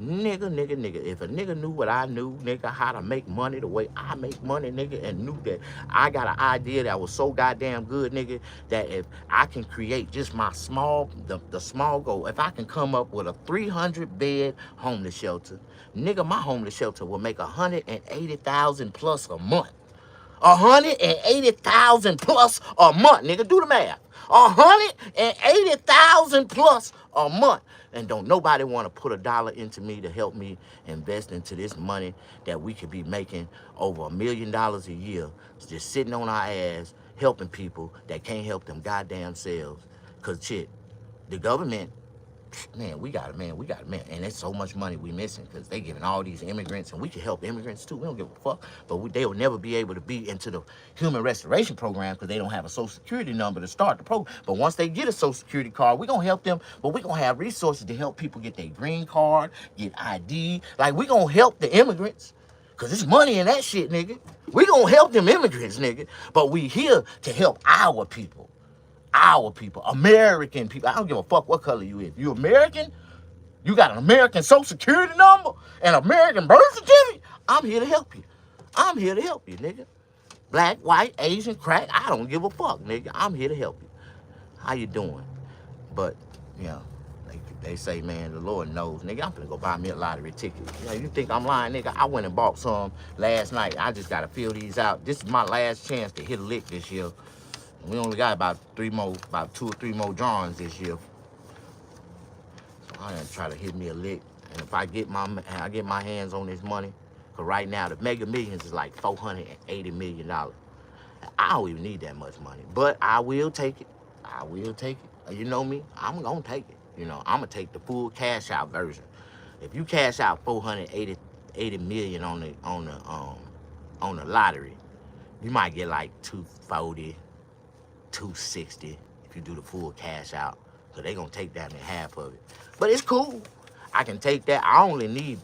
If a nigga knew what I knew, nigga, how to make money the way I make money, nigga, and knew that I got an idea that was so goddamn good, nigga, that if I can create just my small goal, if I can come up with a 300-bed homeless shelter, nigga, my homeless shelter will make $180,000 plus a month. 180,000 plus a month, nigga. Do the math. 180,000 plus a month. And don't nobody want to put a dollar into me to help me invest into this money that we could be making over $1 million a year, just sitting on our ass helping people that can't help them goddamn selves. Cause shit, the government, man, we got it, man. And there's so much money we missing because they giving all these immigrants, and we can help immigrants too. We don't give a fuck. But they will never be able to be into the human restoration program because they don't have a social security number to start the program. But once they get a social security card, we're going to help them. But we're going to have resources to help people get their green card, get ID. Like, we're going to help the immigrants because there's money in that shit, nigga. We're going to help them immigrants, nigga. But we here to help our people. Our people, American people. I don't give a fuck what color you is. You American, you got an American social security number, and American birth certificate, I'm here to help you. I'm here to help you, nigga. Black, white, Asian, crack, I don't give a fuck, nigga. I'm here to help you. How you doing? But, you know, they say, man, the Lord knows, nigga, I'm finna go buy me a lottery ticket. You know, you think I'm lying, nigga? I went and bought some last night. I just gotta fill these out. This is my last chance to hit a lick this year. We only got about 2 or 3 more drawings this year. So I'm gonna try to hit me a lick. And if I get my hands on this money, cause right now the Mega Millions is like $480 million. I don't even need that much money, but I will take it. I will take it. You know me, I'm gonna take it. You know, I'm gonna take the full cash out version. If you cash out 480 million on the lottery, you might get like 240. 260 if you do the full cash out, so they gonna take that in half of it. But it's cool. I can take that. I don't even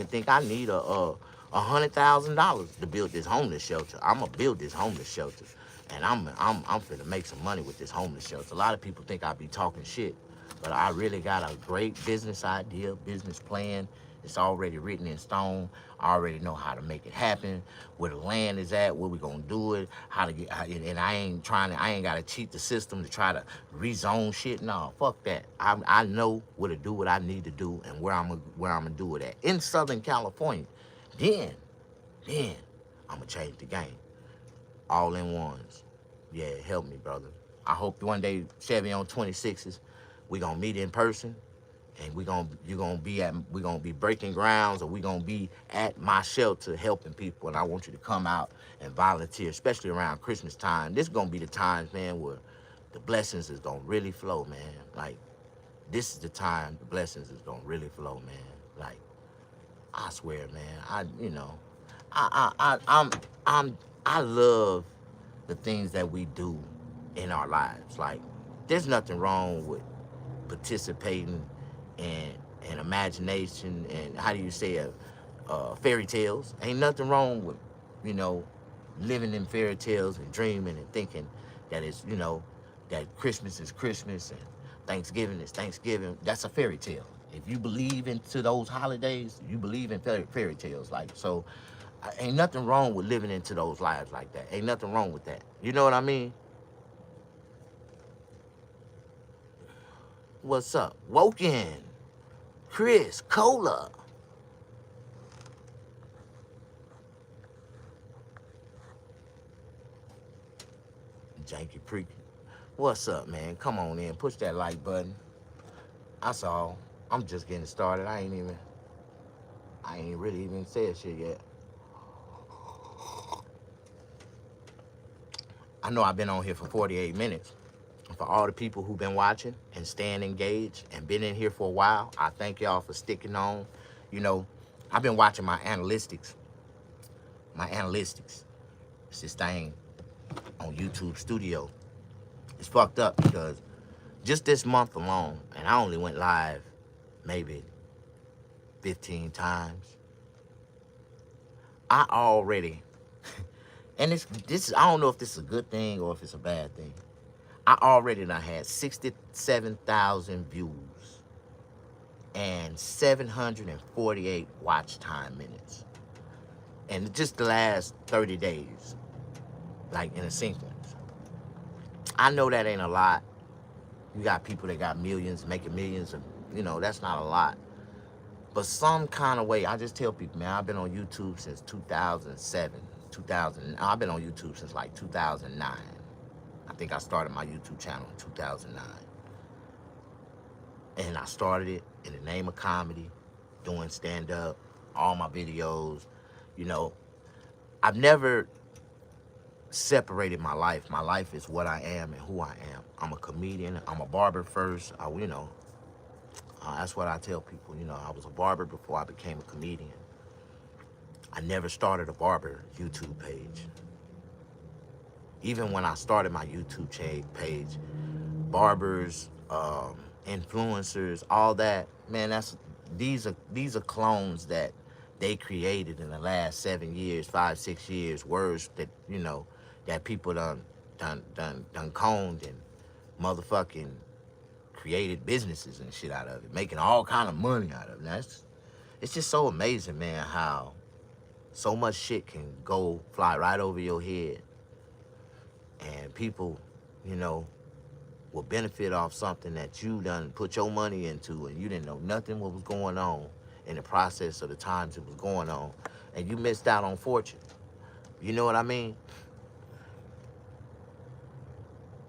think I need $100,000 to build this homeless shelter. I'm gonna build this homeless shelter, and I'm finna make some money with this homeless shelter. A lot of people think I be talking shit, but I really got a great business idea, business plan. It's already written in stone. I already know how to make it happen, where the land is at, where we gonna do it, and I ain't gotta cheat the system to try to rezone shit. No, fuck that. I know where to do what I need to do and where I'm gonna do it at. In Southern California, then I'm gonna change the game. All in ones. Yeah, help me, brother. I hope one day, Chevy on 26s, we gonna meet in person. And we're gonna be breaking grounds, or we're gonna be at my shelter helping people. And I want you to come out and volunteer, especially around Christmas time. This is gonna be the times, man, where the blessings is gonna really flow, man. Like, this is the time the blessings is gonna really flow, man. Like, I swear, man. I love the things that we do in our lives. Like, there's nothing wrong with participating and imagination, and how do you say fairy tales. Ain't nothing wrong with, you know, living in fairy tales and dreaming and thinking that it's, you know, that Christmas is Christmas and Thanksgiving is Thanksgiving. That's a fairy tale. If you believe into those holidays, you believe in fairy tales. Like, so ain't nothing wrong with living into those lives like that. Ain't nothing wrong with that. You know what I mean? What's up? Woken. Chris, Cola. Janky Preaky. What's up, man? Come on in. Push that like button. That's all. I'm just getting started. I ain't really even said shit yet. I know I've been on here for 48 minutes. For all the people who've been watching and staying engaged and been in here for a while, I thank y'all for sticking on. You know, I've been watching my analytics. It's this thing on YouTube Studio. It's fucked up because just this month alone, and I only went live maybe 15 times. I already, and this I don't know if this is a good thing or if it's a bad thing. I already done had 67,000 views and 748 watch time minutes. And just the last 30 days, like in a sequence. I know that ain't a lot. You got people that got millions, making millions, and you know, that's not a lot. But some kind of way, I just tell people, man, I've been on YouTube since 2007, I've been on YouTube since like 2009. I think I started my YouTube channel in 2009. And I started it in the name of comedy, doing stand-up, all my videos. You know, I've never separated my life. My life is what I am and who I am. I'm a comedian. I'm a barber first. That's what I tell people. I was a barber before I became a comedian. I never started a barber YouTube page. Even when I started my YouTube page, barbers, influencers, all that, man, these are clones that they created in the last 7 years, 5, 6 years, words that, that people done coned and motherfucking created businesses and shit out of it, making all kind of money out of it. It's just so amazing, man, how so much shit can go fly right over your head, and people, you know, will benefit off something that you done put your money into, and you didn't know nothing what was going on in the process of the times it was going on, and you missed out on fortune. You know what I mean?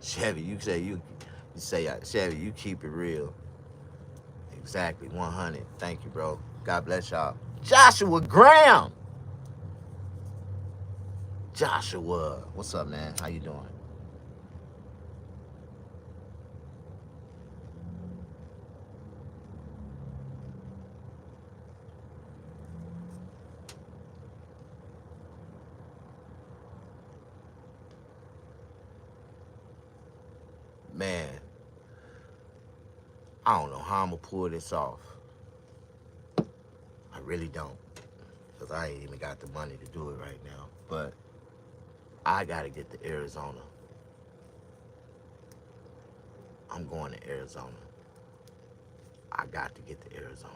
Chevy, Chevy, you keep it real. Exactly, 100. Thank you, bro. God bless y'all. Joshua Graham. Joshua, what's up, man? How you doing? Man, I don't know how I'm gonna pull this off. I really don't, because I ain't even got the money to do it right now. But I gotta get to Arizona. I'm going to Arizona. I got to get to Arizona.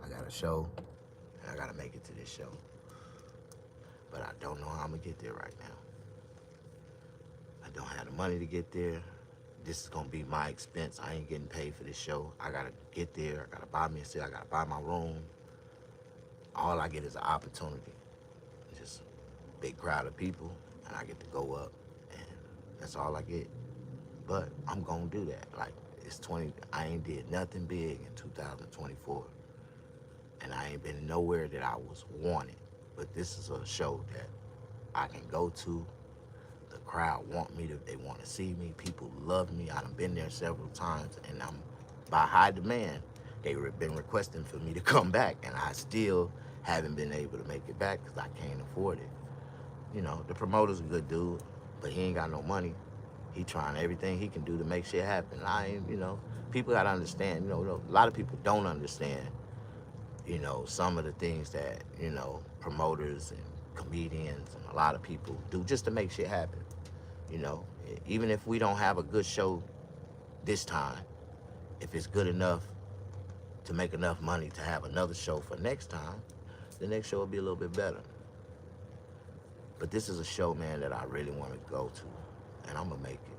I got a show, and I gotta make it to this show. But I don't know how I'm gonna get there right now. I don't have the money to get there. This is gonna be my expense. I ain't getting paid for this show. I gotta get there. I gotta buy me a seat. I gotta buy my room. All I get is an opportunity. Just a big crowd of people, and I get to go up, and that's all I get. But I'm gonna do that. Like, I ain't did nothing big in 2024, and I ain't been nowhere that I was wanted. But this is a show that I can go to. The crowd they want to see me. People love me. I done been there several times, and I'm by high demand. They've been requesting for me to come back, and I still haven't been able to make it back because I can't afford it. The promoter's a good dude, but he ain't got no money. He trying everything he can do to make shit happen. I ain't, people gotta understand, a lot of people don't understand, some of the things that, promoters and comedians and a lot of people do just to make shit happen. Even if we don't have a good show this time, if it's good enough to make enough money to have another show for next time, the next show will be a little bit better. But this is a show, man, that I really want to go to, and I'm gonna make it.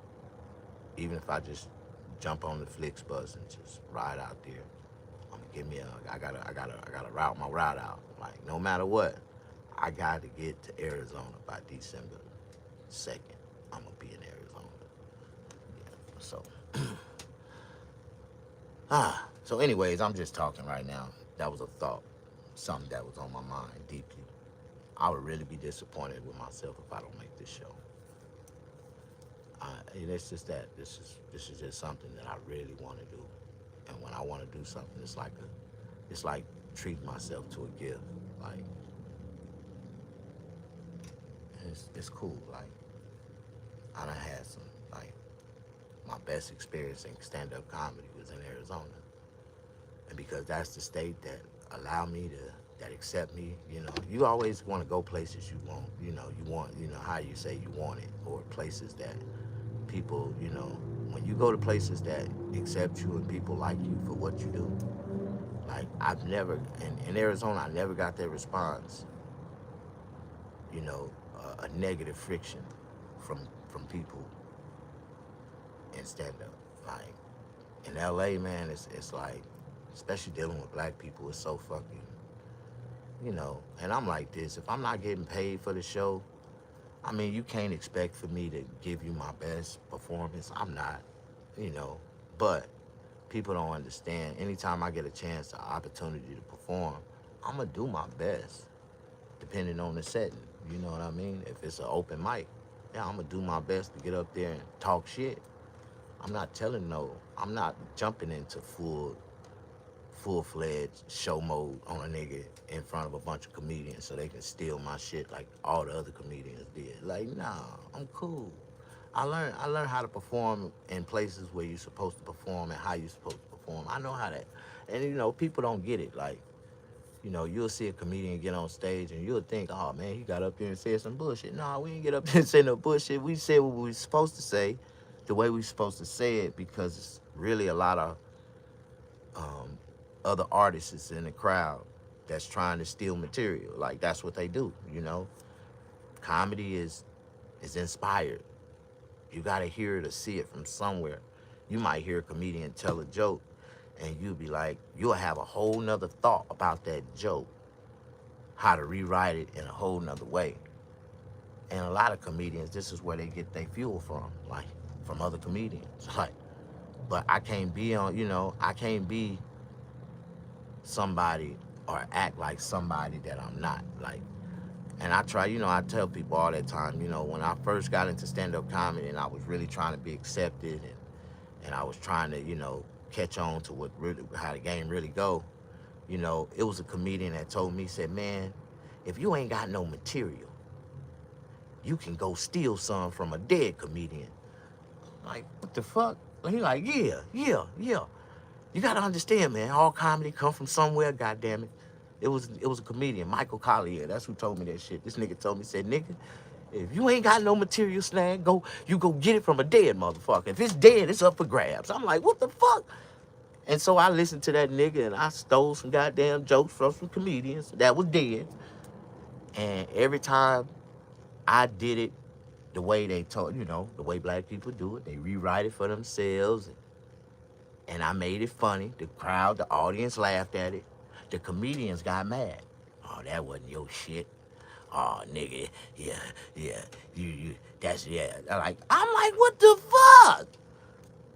Even if I just jump on the Flixbus and just ride out there, I'm gonna give me I gotta route my route out. Like, no matter what, I gotta get to Arizona by December 2nd. I'm gonna be in Arizona. Yeah, so so anyways, I'm just talking right now. That was a thought, something that was on my mind deeply. I would really be disappointed with myself if I don't make this show. It's just that this is just something that I really want to do, and when I want to do something, it's like treating myself to a gift. Like, it's cool. Like, I done had some, like, my best experience in stand-up comedy was in Arizona, and because that's the state that allowed me that accept me. You always want to go places you want. How you say you want it, or places that people, when you go to places that accept you and people like you for what you do. Like, I've never, in Arizona, I never got that response, a negative friction from people in stand-up. Like, in LA, man, it's like, especially dealing with black people, it's so fucking, and I'm like this, if I'm not getting paid for the show, I mean, you can't expect for me to give you my best performance. I'm not, but people don't understand. Anytime I get a chance, an opportunity to perform, I'm gonna do my best. depending on the setting. You know what I mean? If it's an open mic, yeah, I'm gonna do my best to get up there and talk shit. I'm not telling no. I'm not jumping into full-fledged show mode on a nigga in front of a bunch of comedians so they can steal my shit like all the other comedians did. Like, nah, I'm cool. I learned how to perform in places where you're supposed to perform and how you're supposed to perform. I know how that. And you know, people don't get it. Like, you know, you'll see a comedian get on stage and you'll think, oh man, he got up there and said some bullshit. Nah, we didn't get up there and say no bullshit. We said what we were supposed to say, the way we were supposed to say it, because it's really a lot of um, other artists in the crowd that's trying to steal material. Like, that's what they do, you know. Comedy is inspired. You gotta hear it or see it from somewhere. You might hear a comedian tell a joke and you'll be like, you'll have a whole nother thought about that joke, how to rewrite it in a whole nother way. And a lot of comedians, this is where they get their fuel from, like from other comedians. Like, but I can't be on, you know, I can't be somebody or act like somebody that I'm not. Like, and I try, you know, I tell people all that time, you know, when I first got into stand-up comedy and I was really trying to be accepted and I was trying to, you know, catch on to what really, how the game really go, you know, it was a comedian that told me, said, man, if you ain't got no material, you can go steal some from a dead comedian. Like, what the fuck? He like, yeah. You gotta understand, man, all comedy come from somewhere, goddamn it. It was a comedian, Michael Collier. That's who told me that shit. This nigga told me, said, nigga, if you ain't got no material snag, you go get it from a dead motherfucker. If it's dead, it's up for grabs. I'm like, what the fuck? And so I listened to that nigga and I stole some goddamn jokes from some comedians that was dead. And every time I did it the way they told, you know, the way black people do it, they rewrite it for themselves. And I made it funny. The crowd, the audience laughed at it. The comedians got mad. Oh, that wasn't your shit. Oh, nigga, yeah, that's, yeah. I'm like, what the fuck?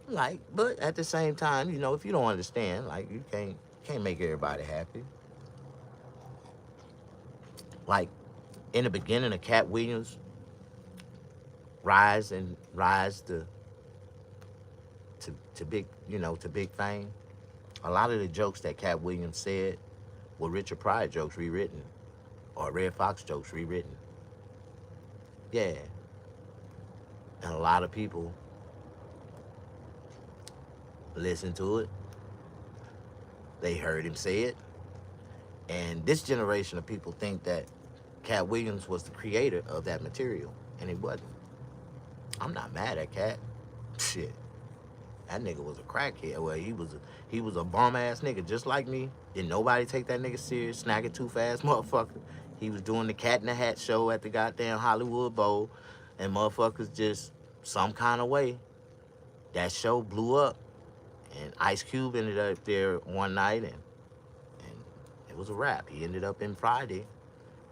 Like, but at the same time, you know, if you don't understand, like, you can't make everybody happy. Like, in the beginning of Cat Williams' rise to big, you know, to big fame, a lot of the jokes that Cat Williams said were Richard Pryor jokes rewritten, or Red Fox jokes rewritten. Yeah. And a lot of people listened to it. They heard him say it. And this generation of people think that Cat Williams was the creator of that material, and he wasn't. I'm not mad at Cat. Shit. That nigga was a crackhead. Well, he was a bum-ass nigga just like me. Didn't nobody take that nigga serious. Snack it too fast, motherfucker. He was doing the Cat in the Hat show at the goddamn Hollywood Bowl, and motherfuckers just, some kind of way, that show blew up. And Ice Cube ended up there one night, and it was a wrap. He ended up in Friday.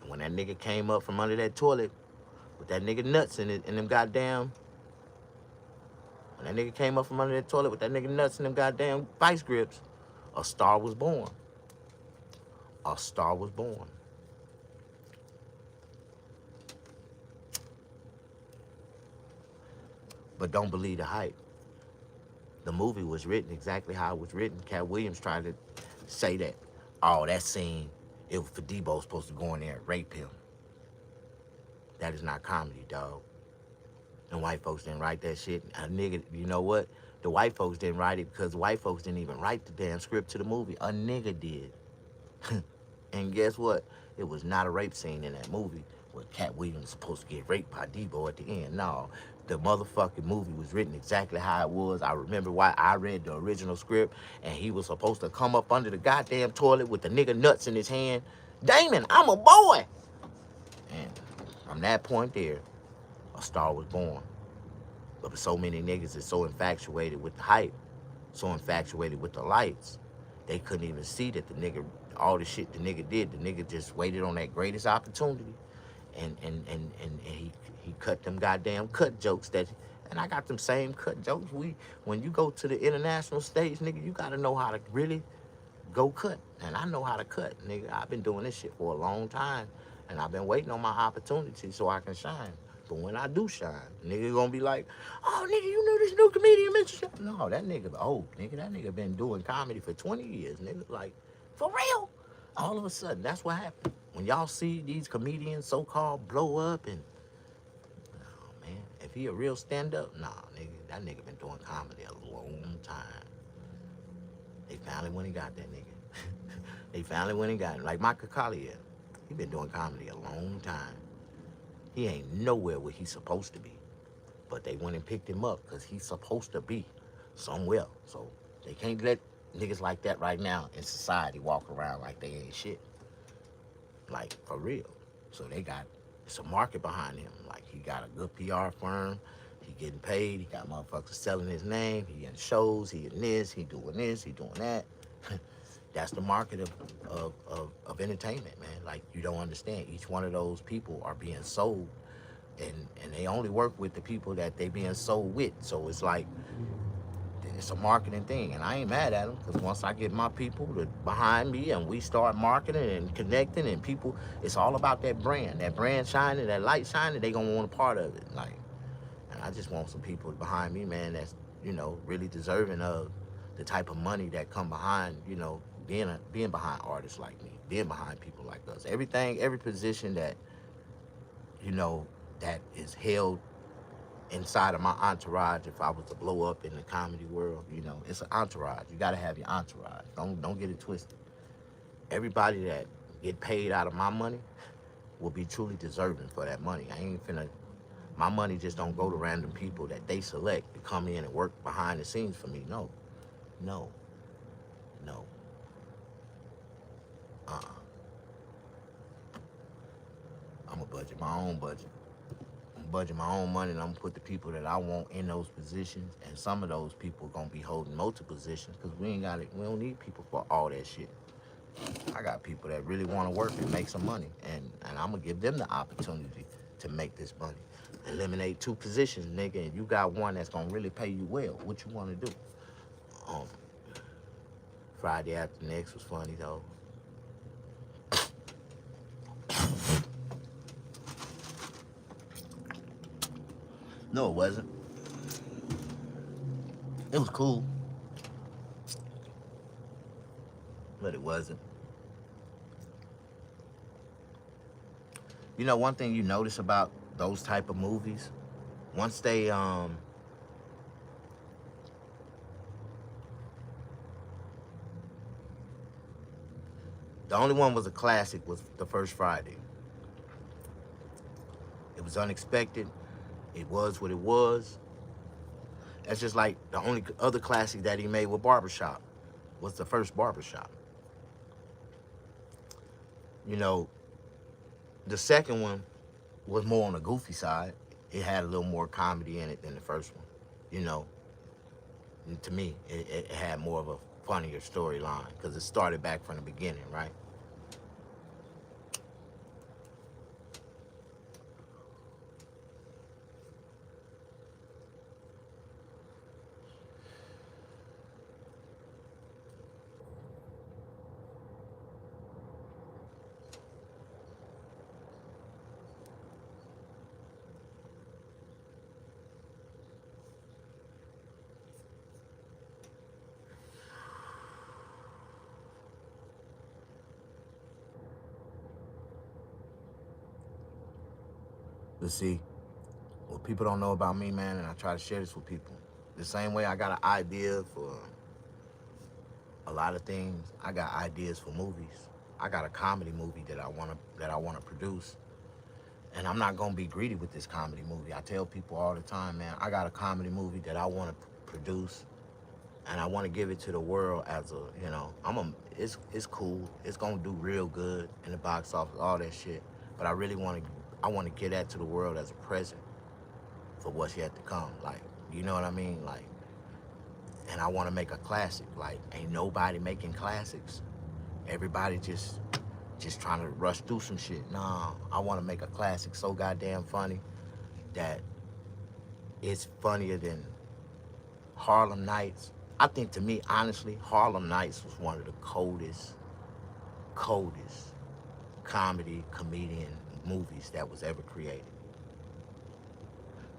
And when that nigga came up from under that toilet with that nigga nuts in it, and them goddamn, when that nigga came up from under that toilet with that nigga nuts and them goddamn vice grips, a star was born. A star was born. But don't believe the hype. The movie was written exactly how it was written. Cat Williams tried to say that, oh, that scene, it was for Debo supposed to go in there and rape him. That is not comedy, dog. And white folks didn't write that shit. A nigga, you know what? The white folks didn't write it because the white folks didn't even write the damn script to the movie. A nigga did. And guess what? It was not a rape scene in that movie where Cat Williams was supposed to get raped by Debo at the end. No, the motherfucking movie was written exactly how it was. I remember why I read the original script, and he was supposed to come up under the goddamn toilet with the nigga nuts in his hand. Damon, I'm a boy. And from that point there, a star was born. But so many niggas is so infatuated with the hype, so infatuated with the lights, they couldn't even see that the nigga, all the shit the nigga did, the nigga just waited on that greatest opportunity, and he cut them goddamn cut jokes that, and I got them same cut jokes. When you go to the international stage, nigga, you gotta know how to really go cut, and I know how to cut, nigga. I've been doing this shit for a long time, and I've been waiting on my opportunity so I can shine. But when I do shine, nigga gonna be like, oh, nigga, you know this new comedian, Mr. Shine? No, that nigga old, nigga. That nigga been doing comedy for 20 years, nigga. Like, for real? All of a sudden, that's what happened. When y'all see these comedians so-called blow up and, oh, man, if he a real stand-up, nah, nigga, that nigga been doing comedy a long time. They finally went and got that nigga. They finally went and got him. Like Michael Collier, he been doing comedy a long time. He ain't nowhere where he's supposed to be. But they went and picked him up because he's supposed to be somewhere. So they can't let niggas like that right now in society walk around like they ain't shit. Like, for real. So it's a market behind him. Like, he got a good PR firm. He getting paid. He got motherfuckers selling his name. He in shows. He in this. He doing this. He doing that. That's the market of entertainment, man. Like, you don't understand. Each one of those people are being sold, and they only work with the people that they being sold with. So it's like, it's a marketing thing, and I ain't mad at them, because once I get my people behind me and we start marketing and connecting and people, it's all about that brand shining, that light shining, they gonna want a part of it. Like, and I just want some people behind me, man, that's, really deserving of the type of money that come behind, being behind artists like me, being behind people like us. Every position that, that is held inside of my entourage, if I was to blow up in the comedy world, it's an entourage. You gotta have your entourage. Don't get it twisted. Everybody that get paid out of my money will be truly deserving for that money. My money just don't go to random people that they select to come in and work behind the scenes for me. No, no, no. I'm gonna budget my own budget. I'm budget my own money, and I'm gonna put the people that I want in those positions. And some of those people gonna be holding multiple positions, because we don't need people for all that shit. I got people that really want to work and make some money, and I'm gonna give them the opportunity to make this money. Eliminate 2 positions, nigga, and you got one that's gonna really pay you well. What you want to do? Friday after next was funny though. No, it wasn't. It was cool, but it wasn't. One thing you notice about those type of movies, once they the only one was a classic was The First Friday. It was unexpected. It was what it was. That's just like the only other classic that he made with Barbershop was The First Barbershop. The second one was more on the goofy side. It had a little more comedy in it than the first one. And to me, it had more of a funnier storyline, because it started back from the beginning, right? But see, what people don't know about me, man, and I try to share this with people, the same way I got an idea for a lot of things, I got ideas for movies. I got a comedy movie that I wanna produce. And I'm not gonna be greedy with this comedy movie. I tell people all the time, man, I got a comedy movie that I wanna produce, and I wanna give it to the world as it's cool. It's gonna do real good in the box office, all that shit. But I wanna give that to the world as a present for what's yet to come. Like, you know what I mean? Like, and I wanna make a classic. Like, ain't nobody making classics. Everybody just trying to rush through some shit. Nah, I want to make a classic so goddamn funny that it's funnier than Harlem Nights. I think, to me, honestly, Harlem Nights was one of the coldest comedy comedian movies that was ever created.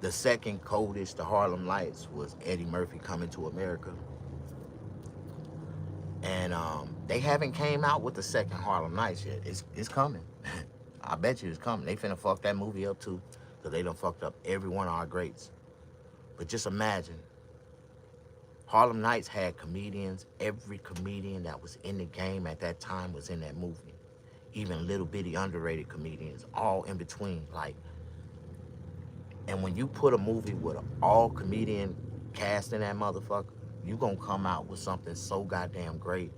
The second coldest to Harlem Nights was Eddie Murphy Coming to America. And they haven't came out with the second Harlem Nights yet. It's coming. I bet you it's coming. They finna fuck that movie up too, because they done fucked up every one of our greats. But just imagine, Harlem Nights had comedians. Every comedian that was in the game at that time was in that movie. Even little bitty underrated comedians, all in between. Like, and when you put a movie with an all comedian cast in that motherfucker, you gonna come out with something so goddamn great.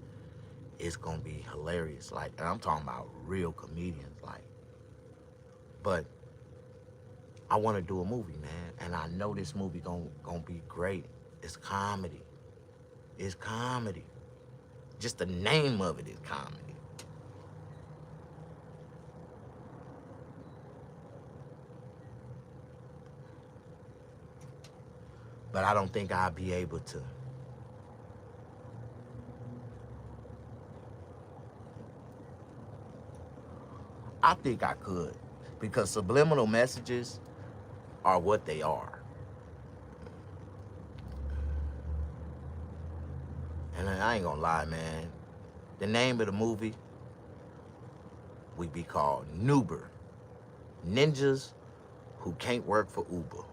It's gonna be hilarious. Like, and I'm talking about real comedians. Like, but I want to do a movie, man, and I know this movie gonna be great. It's comedy. It's comedy. Just the name of it is comedy. But I don't think I'll be able to. I think I could, because subliminal messages are what they are. And I ain't gonna lie, man. The name of the movie would be called Noober. Ninjas who can't work for Uber.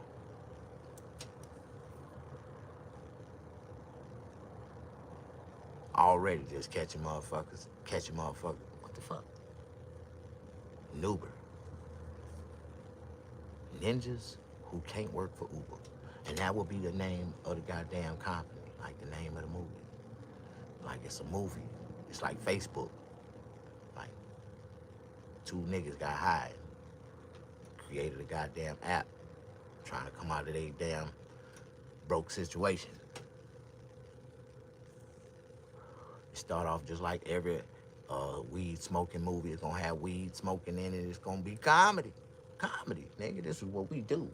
Already just catching motherfuckers. What the fuck? Noober. Ninjas who can't work for Uber. And that will be the name of the goddamn company, like the name of the movie. Like it's a movie. It's like Facebook. Like, two niggas got hired, created a goddamn app, trying to come out of their damn broke situation. It start off just like every weed smoking movie. It's gonna have weed smoking in it. It's gonna be comedy. Comedy, nigga. This is what we do.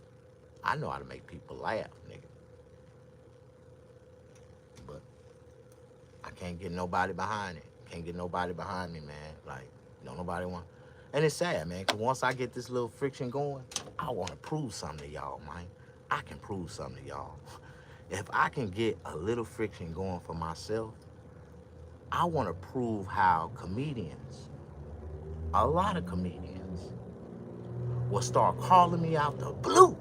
I know how to make people laugh, nigga. But I can't get nobody behind it. Can't get nobody behind me, man. Like, don't nobody want. And it's sad, man, because once I get this little friction going, I want to prove something to y'all, man. I can prove something to y'all. If I can get a little friction going for myself, I want to prove how comedians, a lot of comedians, will start calling me out the blue.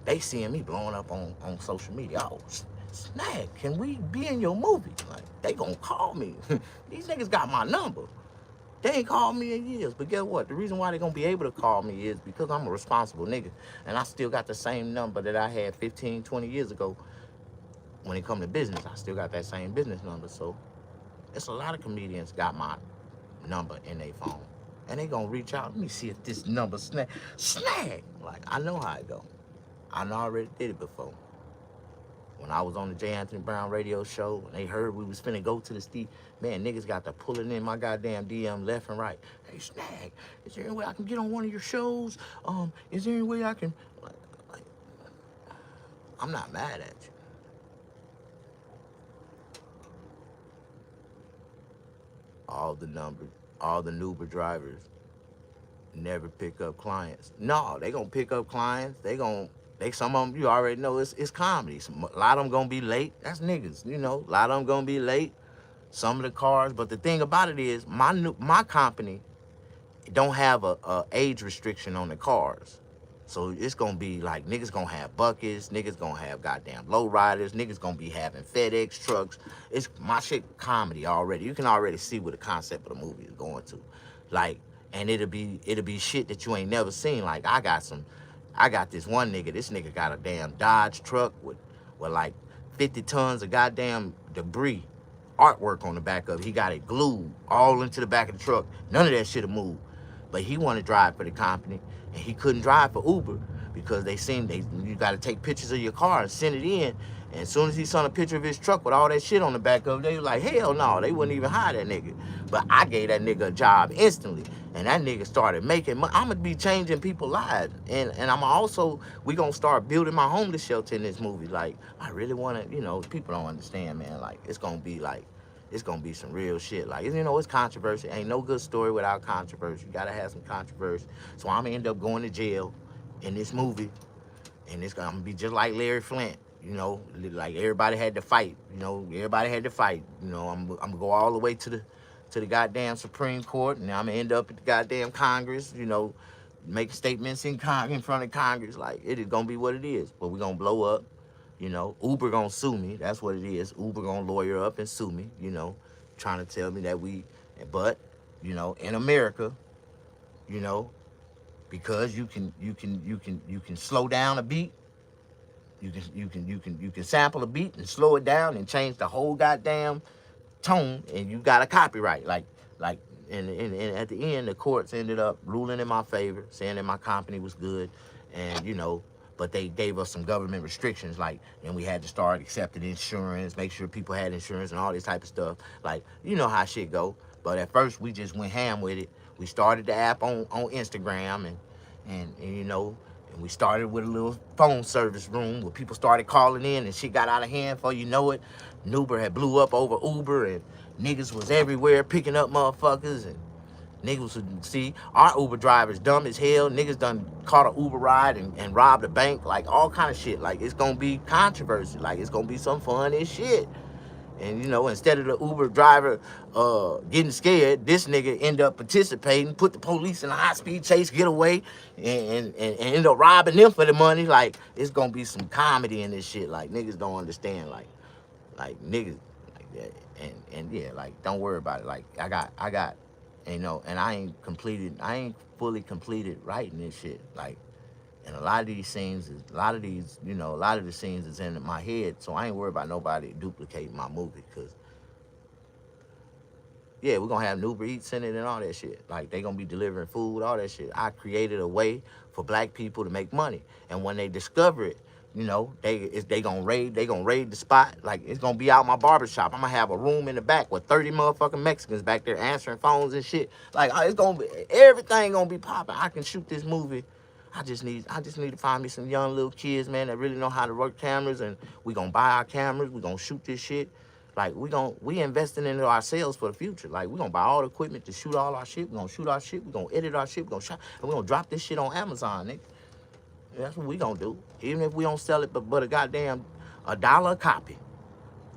They seeing me blowing up on social media. Oh, Snag, can we be in your movie? Like, they gonna call me. These niggas got my number. They ain't called me in years, but guess what? The reason why they gonna be able to call me is because I'm a responsible nigga, and I still got the same number that I had 15, 20 years ago. When it come to business, I still got that same business number. So it's a lot of comedians got my number in their phone, and they gonna reach out. Let me see if this number snag. Like, I know how it go. I know I already did it before. When I was on the J. Anthony Brown radio show, and they heard we was finna go to the Steve, man, niggas got to pulling in my goddamn DM left and right. Hey, Snag, is there any way I can get on one of your shows? Is there any way I can, like, I'm not mad at you. All the Uber drivers never pick up clients. No, they gonna pick up clients. Some of them, you already know, it's comedy. A lot of them gonna be late. That's niggas, you know. A lot of them gonna be late. Some of the cars, but the thing about it is, my company don't have a age restriction on the cars. So it's gonna be like, niggas gonna have buckets, niggas gonna have goddamn low riders, niggas gonna be having FedEx trucks. It's my shit comedy already. You can already see what the concept of the movie is going to. Like, and it'll be shit that you ain't never seen. Like, I got this one nigga, this nigga got a damn Dodge truck with like 50 tons of goddamn debris, artwork on the back of it. He got it glued all into the back of the truck. None of that shit'll move. But he wanted to drive for the company, and he couldn't drive for Uber because you got to take pictures of your car and send it in. And as soon as he saw a picture of his truck with all that shit on the back of it, they were like, hell no, they wouldn't even hire that nigga. But I gave that nigga a job instantly, and that nigga started making money. I'm gonna be changing people's lives, and we gonna start building my homeless shelter in this movie. Like, I really wanna, people don't understand, man. Like, it's gonna be like, it's gonna be some real shit. Like, you know, it's controversy. Ain't no good story without controversy. You gotta have some controversy. So I'm gonna end up going to jail in this movie, and it's gonna be just like Larry Flint. You know, like everybody had to fight. You know, everybody had to fight. You know, I'm gonna go all the way to the goddamn Supreme Court, and I'm gonna end up at the goddamn Congress. You know, make statements in front of Congress. Like, it is gonna be what it is. But we're gonna blow up. You know, Uber gonna sue me. That's what it is. Uber gonna lawyer up and sue me. You know, trying to tell me that but, you know, in America, you know, because you can slow down a beat. You can sample a beat and slow it down and change the whole goddamn tone, and you got a copyright. Like, and at the end, the courts ended up ruling in my favor, saying that my company was good, and you know, but they gave us some government restrictions, like, and we had to start accepting insurance, make sure people had insurance and all this type of stuff. Like, you know how shit go. But at first, we just went ham with it. We started the app on Instagram, and you know, and we started with a little phone service room where people started calling in, and shit got out of hand. Before you know it, Uber had blew up over Uber, and niggas was everywhere picking up motherfuckers, and niggas would see our Uber drivers dumb as hell. Niggas done caught an Uber ride and robbed a bank, like all kind of shit. Like, it's gonna be controversy. Like, it's gonna be some fun as shit. And, you know, instead of the Uber driver getting scared, this nigga end up participating, put the police in a high-speed chase, get away, and end up robbing them for the money. Like, it's gonna be some comedy in this shit. Like, niggas don't understand. Like niggas, like that. And yeah, like, don't worry about it. Like, I got, you know, and I ain't fully completed writing this shit. Like, and a lot of these scenes, a lot of the scenes is in my head, so I ain't worried about nobody duplicating my movie, because, yeah, we're going to have Uber Eats in it and all that shit. Like, they going to be delivering food, all that shit. I created a way for black people to make money, and when they discover it, you know, they gonna raid the spot. Like, it's gonna be out my barbershop. I'm gonna have a room in the back with 30 motherfucking Mexicans back there answering phones and shit. Like, it's gonna be, everything gonna be popping. I can shoot this movie. I just need to find me some young little kids, man, that really know how to work cameras, and we gonna buy our cameras. We gonna shoot this shit. Like, we investing into ourselves for the future. Like, we gonna buy all the equipment to shoot all our shit. We gonna shoot our shit. We gonna edit our shit. We gonna shot, and we gonna drop this shit on Amazon, nigga. That's what we gonna do. Even if we don't sell it but a goddamn $1 a copy.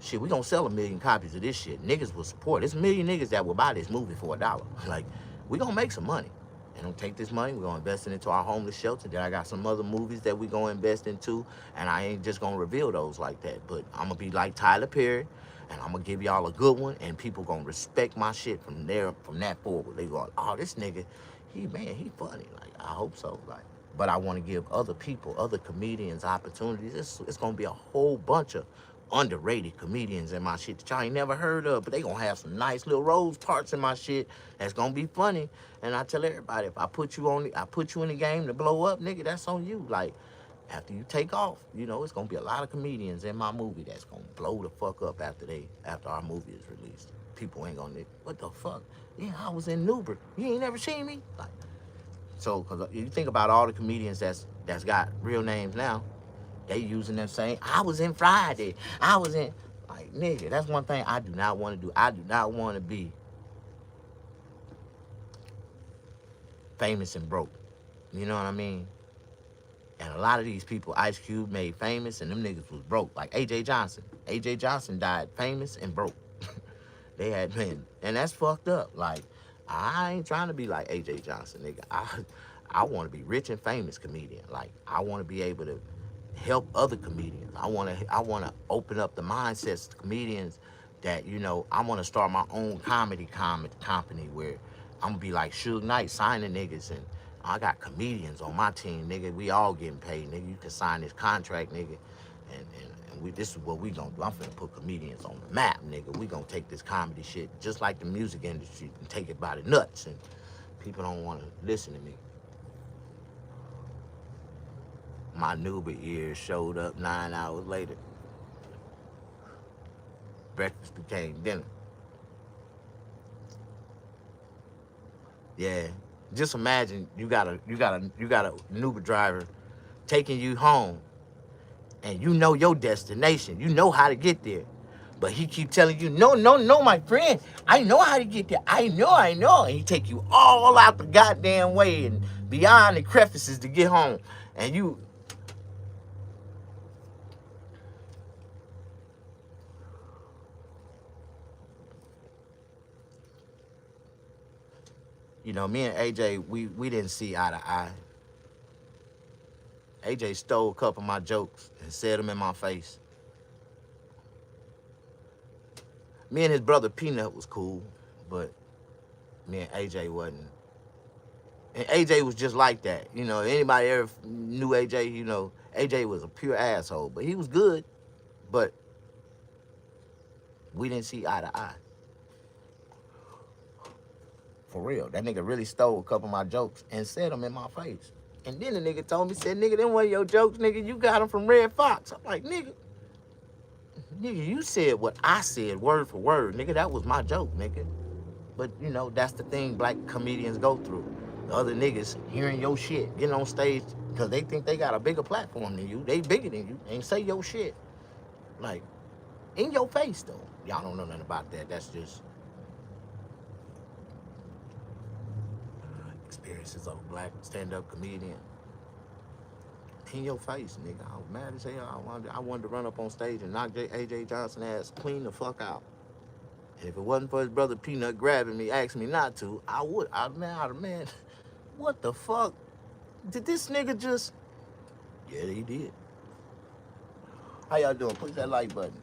Shit, we gonna sell 1 million copies of this shit. Niggas will support. There's 1 million niggas that will buy this movie for $1. Like, we gonna make some money. And we'll take this money, we're gonna invest it into our homeless shelter. Then I got some other movies that we gonna invest into, and I ain't just gonna reveal those like that. But I'm gonna be like Tyler Perry, and I'm gonna give y'all a good one, and people gonna respect my shit from that forward. They go, oh, this nigga, he funny. Like, I hope so. Like, but I want to give other people, other comedians opportunities. It's going to be a whole bunch of underrated comedians in my shit that y'all ain't never heard of, but they going to have some nice little rose parts in my shit that's going to be funny. And I tell everybody, if I put you in the game to blow up, nigga, that's on you. Like, after you take off, you know, it's going to be a lot of comedians in my movie that's going to blow the fuck up after our movie is released. People ain't going to, what the fuck? Yeah, I was in Uber. You ain't never seen me? Like, so, because you think about all the comedians that's got real names now, they using them saying, I was in Friday. I was in, like, nigga, that's one thing I do not want to do. I do not want to be famous and broke. You know what I mean? And a lot of these people Ice Cube made famous, and them niggas was broke. Like A.J. Johnson. A.J. Johnson died famous and broke. They had been, and that's fucked up. Like, I ain't trying to be like A.J. Johnson, nigga. I want to be rich and famous comedian. Like, I want to be able to help other comedians. I want to open up the mindsets of comedians that, you know, I want to start my own comedy company where I'm going to be like Suge Knight signing niggas, and I got comedians on my team, nigga. We all getting paid, nigga. You can sign this contract, nigga. And this is what we gonna do. I'm finna put comedians on the map, nigga. We gonna take this comedy shit just like the music industry and take it by the nuts, and people don't wanna listen to me. My Nuba ears showed up 9 hours later. Breakfast became dinner. Yeah, just imagine you got a Nuba driver taking you home, and you know your destination. You know how to get there. But he keep telling you, no, no, no, my friend. I know how to get there. I know. And he take you all out the goddamn way and beyond the crevices to get home. And you know, me and AJ, we didn't see eye to eye. AJ stole a couple of my jokes and said them in my face. Me and his brother Peanut was cool, but me and AJ wasn't. And AJ was just like that. You know, anybody ever knew AJ, you know, AJ was a pure asshole, but he was good. But we didn't see eye to eye. For real. That nigga really stole a couple of my jokes and said them in my face. And then the nigga told me, said, nigga, them one of your jokes, nigga, you got them from Red Fox. I'm like, nigga, you said what I said, word for word. Nigga, that was my joke, nigga. But, you know, that's the thing black comedians go through. The other niggas hearing your shit, getting on stage, because they think they got a bigger platform than you. They bigger than you. And say your shit. Like, in your face, though. Y'all don't know nothing about that. That's just experiences of a black stand-up comedian. In your face, nigga. I was mad as hell. I wanted to run up on stage and knock AJ Johnson ass clean the fuck out. And if it wasn't for his brother Peanut grabbing me, asking me not to, I would. Man, what the fuck? Did this nigga just... Yeah, he did. How y'all doing? Push that like button.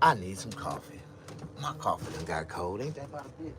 I need some coffee. My coffee done got cold. Ain't that about a bitch?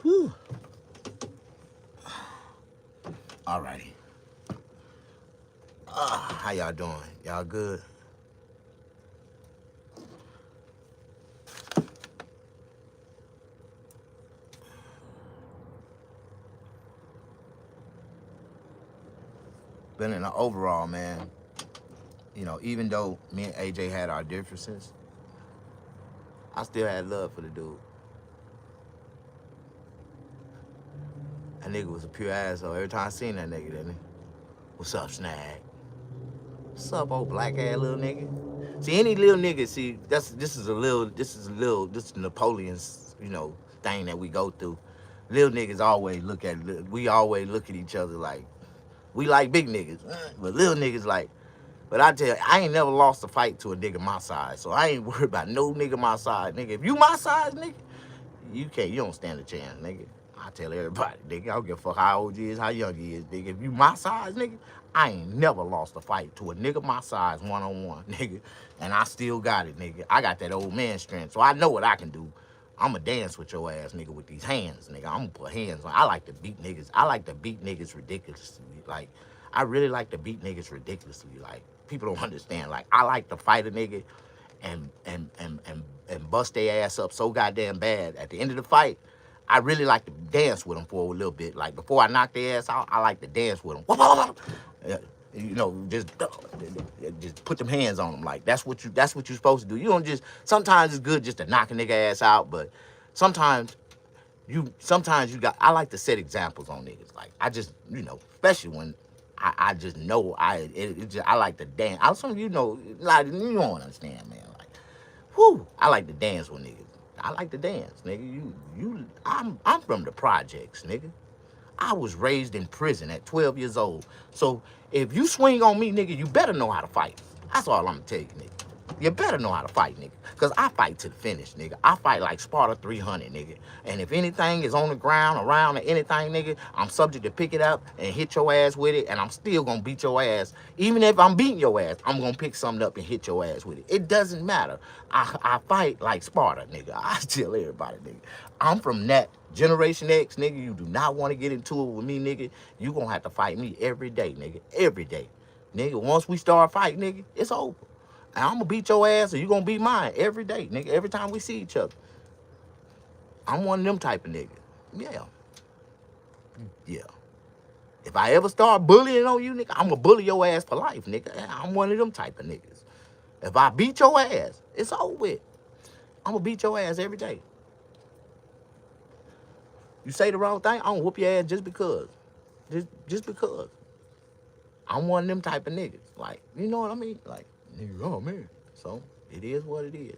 Whew. Alrighty. How y'all doing? Y'all good? But in the overall, man, you know, even though me and AJ had our differences, I still had love for the dude. That nigga was a pure asshole. Every time I seen that nigga, didn't he? What's up, Snag? What's up, old black ass little nigga? See, any little nigga, see, this is Napoleon's, you know, thing that we go through. Little niggas always we always look at each other like, We like big niggas, but little niggas like. But I tell you, I ain't never lost a fight to a nigga my size, so I ain't worried about no nigga my size, nigga. If you my size, nigga, you don't stand a chance, nigga. I tell everybody, nigga, I don't give a fuck how old you is, how young you is, nigga. If you my size, nigga, I ain't never lost a fight to a nigga my size one-on-one, nigga. And I still got it, nigga. I got that old man strength, so I know what I can do. I'ma dance with your ass, nigga, with these hands, nigga. I'ma put hands on. I like to beat niggas. I like to beat niggas ridiculously. Like, I really like to beat niggas ridiculously. Like, people don't understand. Like, I like to fight a nigga and bust their ass up so goddamn bad. At the end of the fight, I really like to dance with them for a little bit. Like, before I knock their ass out, I like to dance with them. You know, just put them hands on them. Like, that's what you're supposed to do. You don't just, sometimes it's good just to knock a nigga ass out, but sometimes I like to set examples on niggas. Like, I just, especially when I just know I like to dance. Some of you know, like, you don't understand, man. Like, whoo, I like to dance with niggas. I like to dance, nigga. I'm from the projects, nigga. I was raised in prison at 12 years old. So if you swing on me, nigga, you better know how to fight. That's all I'm gonna tell you, nigga. You better know how to fight, nigga. Because I fight to the finish, nigga. I fight like Sparta 300, nigga. And if anything is on the ground, around, or anything, nigga, I'm subject to pick it up and hit your ass with it, and I'm still gonna beat your ass. Even if I'm beating your ass, I'm gonna pick something up and hit your ass with it. It doesn't matter. I fight like Sparta, nigga. I tell everybody, nigga. I'm from that Generation X, nigga. You do not want to get into it with me, nigga. You gonna have to fight me every day, nigga. Every day. Nigga, once we start fighting, nigga, it's over. And I'm gonna beat your ass or you gonna beat mine every day, nigga. Every time we see each other. I'm one of them type of niggas. Yeah. Yeah. If I ever start bullying on you, nigga, I'm gonna bully your ass for life, nigga. I'm one of them type of niggas. If I beat your ass, it's over with. I'm gonna beat your ass every day. You say the wrong thing, I'm gonna whoop your ass just because. Just because. I'm one of them type of niggas. Like, you know what I mean? Like, nigga, oh man. So, it is what it is.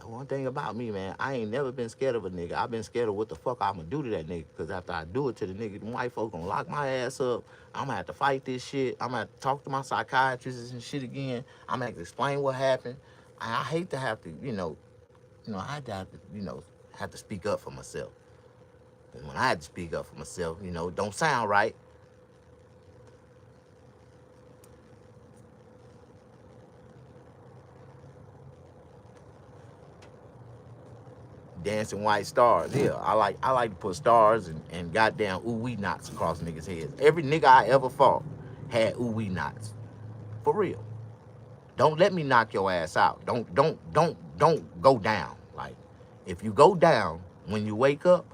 One thing about me, man, I ain't never been scared of a nigga. I've been scared of what the fuck I'm gonna do to that nigga. Because after I do it to the nigga, them white folks gonna lock my ass up. I'm gonna have to fight this shit. I'm gonna have to talk to my psychiatrist and shit again. I'm gonna have to explain what happened. I hate to have to, I had to have to, have to speak up for myself. And when I had to speak up for myself, it don't sound right. Dancing white stars. Yeah, I like to put stars and goddamn ooh-wee knots across niggas' heads. Every nigga I ever fought had ooh-wee knots. For real. Don't let me knock your ass out. Don't go down. Like, if you go down, when you wake up,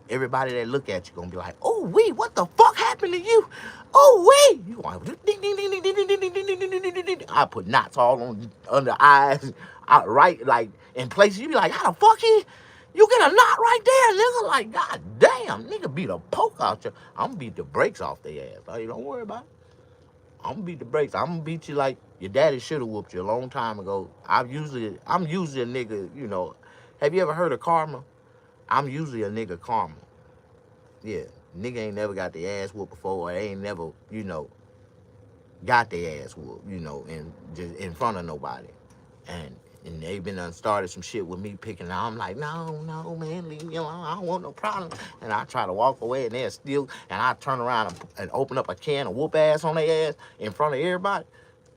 everybody that look at you gonna be like, oh wee, what the fuck happened to you? Oh wee. You gonna ding ding ding ding ding ding ding ding ding ding ding ding ding. I put knots all on under eyes, right, like in places you be like, how the fuck you get a knot right there, nigga? Like, god damn, nigga beat a poke out you. I'm gonna beat the brakes off their ass. Like, don't worry about it. I'm gonna beat the brakes. I'm gonna beat you like your daddy should have whooped you a long time ago. I'm usually a nigga, Have you ever heard of karma? I'm usually a nigga karma. Yeah, nigga ain't never got their ass whooped before. Or they ain't never, got their ass whooped, and just in front of nobody. And they been started some shit with me picking out. I'm like, no, man, leave me alone. I don't want no problem. And I try to walk away, and they're still, and I turn around and open up a can of whoop ass on their ass in front of everybody.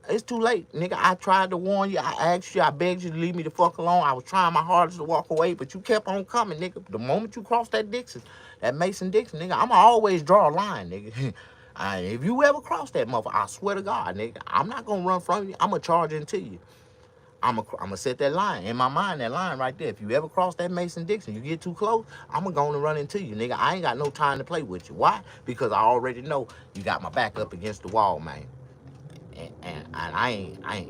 It's too late, nigga. I tried to warn you. I asked you. I begged you to leave me the fuck alone. I was trying my hardest to walk away, but you kept on coming, nigga. The moment you crossed that Mason-Dixon, nigga, I'ma always draw a line, nigga. If you ever cross that motherfucker, I swear to God, nigga, I'm not gonna run from you. I'ma charge into you. I'm gonna set that line in my mind. That line right there. If you ever cross that Mason-Dixon, you get too close, I'm gonna run into you, nigga. I ain't got no time to play with you. Why? Because I already know you got my back up against the wall, man. And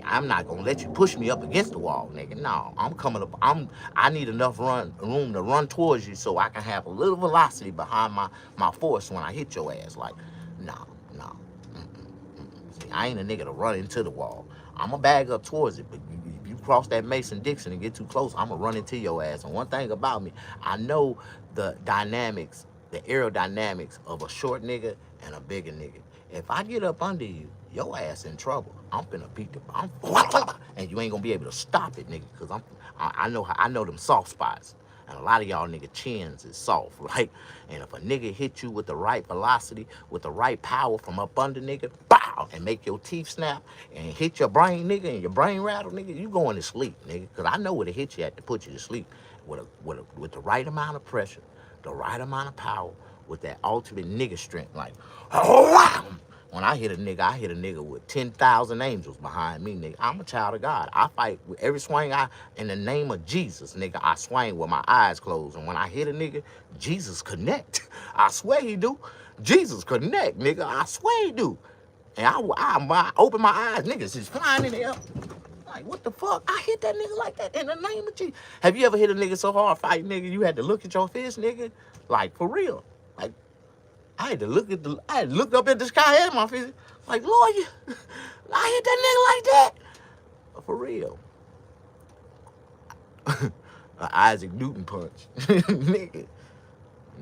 I'm not gonna let you push me up against the wall, nigga. No, I'm coming up. I need enough room to run towards you so I can have a little velocity behind my force when I hit your ass. Like, no. See, I ain't a nigga to run into the wall. I'ma bag up towards it, but if you cross that Mason-Dixon and get too close, I'ma run into your ass. And one thing about me, I know the dynamics the aerodynamics of a short nigga and a bigger nigga. If I get up under you, your ass in trouble. I'm finna beat the, and you ain't gonna be able to stop it, nigga, cause I know them soft spots. And a lot of y'all nigga chins is soft, right? And if a nigga hit you with the right velocity, with the right power from up under, nigga, bow, and make your teeth snap and hit your brain, nigga, and your brain rattle, nigga, you going to sleep, nigga. Cause I know where to hit you at to put you to sleep with the right amount of pressure, the right amount of power, with that ultimate nigga strength, like, when I hit a nigga with 10,000 angels behind me, nigga. I'm a child of God. I fight with every swing in the name of Jesus, nigga. I swing with my eyes closed. And when I hit a nigga, Jesus connect. I swear he do. Jesus connect, nigga. I swear he do. And I open my eyes, niggas is flying in the air. Like, what the fuck? I hit that nigga like that in the name of Jesus. Have you ever hit a nigga so hard fight, nigga, you had to look at your fist, nigga? Like, for real. Like, I had to look up at the sky and my fist. Like, Lord, I hit that nigga like that. For real. Isaac Newton punch.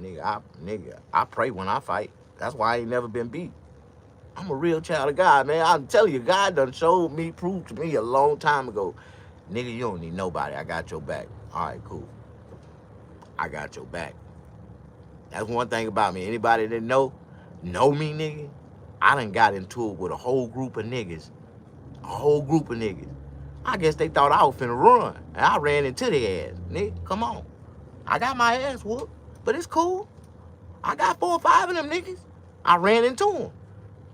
nigga. I pray when I fight. That's why I ain't never been beat. I'm a real child of God, man. I'm telling you, God done showed me, proved to me a long time ago. Nigga, you don't need nobody. I got your back. All right, cool. I got your back. That's one thing about me. Anybody that know me, nigga, I done got into it with a whole group of niggas. A whole group of niggas. I guess they thought I was finna run. And I ran into their ass. Nigga, come on. I got my ass whooped, but it's cool. I got 4 or 5 of them niggas. I ran into them.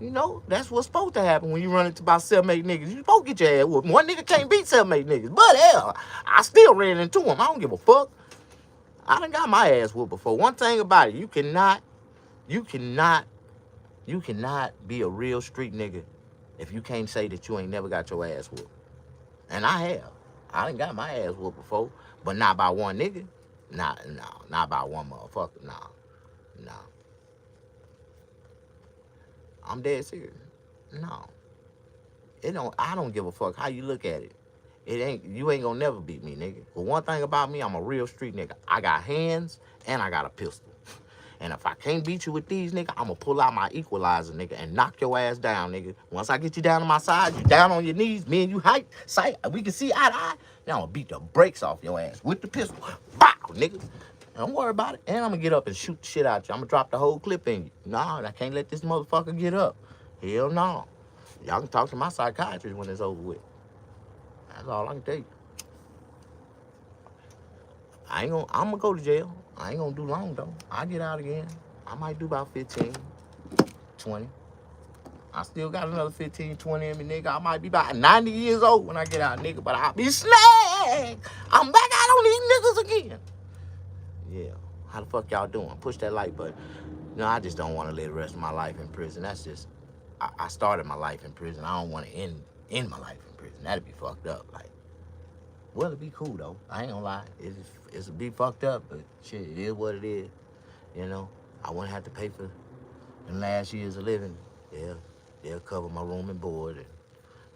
You know, that's what's supposed to happen when you run into about 7, 8 niggas. You supposed to get your ass whooped. One nigga can't beat 7, 8 niggas. But hell, I still ran into him. I don't give a fuck. I done got my ass whooped before. One thing about it, you cannot be a real street nigga if you can't say that you ain't never got your ass whooped. And I have. I done got my ass whooped before, but not by one nigga. Not by one motherfucker. Nah. I'm dead serious. No. I don't give a fuck how you look at it. You ain't gonna never beat me, nigga. But one thing about me, I'm a real street nigga. I got hands and I got a pistol. And if I can't beat you with these, nigga, I'm gonna pull out my equalizer, nigga, and knock your ass down, nigga. Once I get you down on my side, you down on your knees, me and you sight, we can see eye to eye. Now I'm gonna beat the brakes off your ass with the pistol. Bow, nigga. Don't worry about it. And I'm gonna get up and shoot the shit out you. I'm gonna drop the whole clip in you. Nah, I can't let this motherfucker get up. Hell no. Y'all can talk to my psychiatrist when it's over with. That's all I can tell you. I'm gonna go to jail. I ain't gonna do long though. I get out again. I might do about 15, 20. I still got another 15, 20 in me, nigga. I might be about 90 years old when I get out, nigga, but I'll be slag. I'm back out on these niggas again. Yeah. How the fuck y'all doing? Push that like button. No, I just don't want to live the rest of my life in prison. That's just, I started my life in prison. I don't want to end my life in prison. That'd be fucked up. Like, well, it'd be cool though. I ain't gonna lie. It's be fucked up, but shit, it is what it is. You know, I wouldn't have to pay for the last years of living. Yeah, they'll cover my room and board, and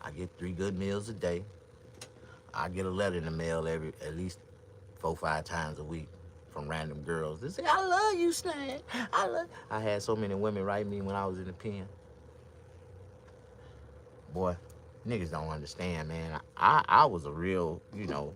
I get 3 good meals a day. I get a letter in the mail at least 4 or 5 times a week from random girls. They say, "I love you, Stan. I had so many women write me when I was in the pen. Boy, niggas don't understand, man. I was a real, you know,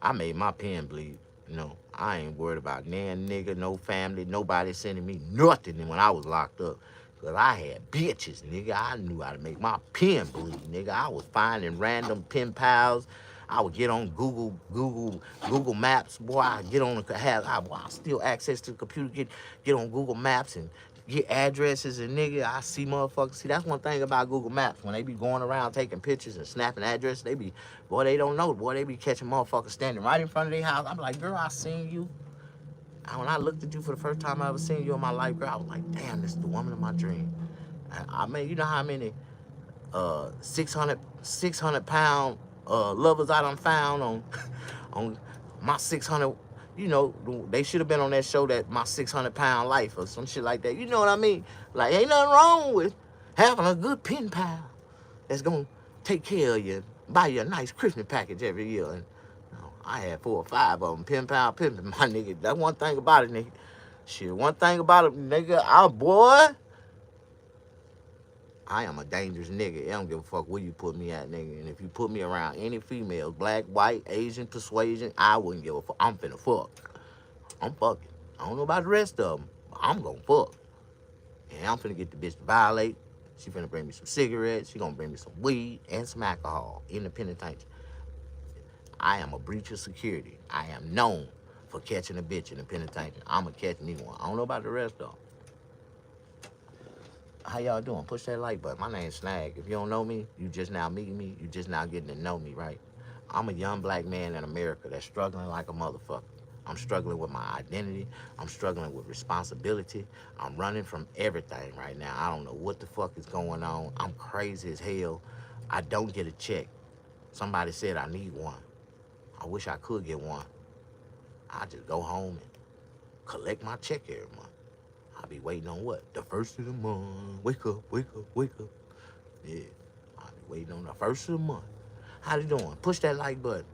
I made my pen bleed. You know, I ain't worried about nan nigga, no family, nobody sending me nothing when I was locked up. Cause I had bitches, nigga. I knew how to make my pen bleed, nigga. I was finding random pen pals. I would get on Google Maps, boy. I get on I still access to the computer, get on Google Maps and get addresses and nigga, I see motherfuckers. See, that's one thing about Google Maps. When they be going around taking pictures and snapping addresses, boy, they don't know. Boy, they be catching motherfuckers standing right in front of their house. I'm like, girl, I seen you. And when I looked at you for the first time I ever seen you in my life, girl, I was like, damn, this is the woman of my dream. I mean, you know how many 600-pound lovers I done found on my 600. You know, they should have been on that show, that My 600-Pound Life or some shit like that. You know what I mean? Like, ain't nothing wrong with having a good pen pal that's going to take care of you, buy you a nice Christmas package every year. And I had 4 or 5 of them, pen pal pimping, my nigga. That's one thing about it, nigga. Shit, one thing about it, nigga, boy, I am a dangerous nigga. I don't give a fuck where you put me at, nigga. And if you put me around any females, black, white, Asian, persuasion, I wouldn't give a fuck. I'm finna fuck. I'm fucking. I don't know about the rest of them, but I'm gonna fuck. And I'm finna get the bitch to violate. She finna bring me some cigarettes. She gonna bring me some weed and some alcohol in the penitentiary. I am a breach of security. I am known for catching a bitch in the penitentiary. I'ma catch me one. I don't know about the rest of them. How y'all doing? Push that like button. My name's Snag. If you don't know me, you just now meeting me. You just now getting to know me, right? I'm a young black man in America that's struggling like a motherfucker. I'm struggling with my identity. I'm struggling with responsibility. I'm running from everything right now. I don't know what the fuck is going on. I'm crazy as hell. I don't get a check. Somebody said I need one. I wish I could get one. I just go home and collect my check every month. I'll be waiting on what? The first of the month. Wake up, wake up, wake up. Yeah, I'll be waiting on the first of the month. How you doing? Push that like button.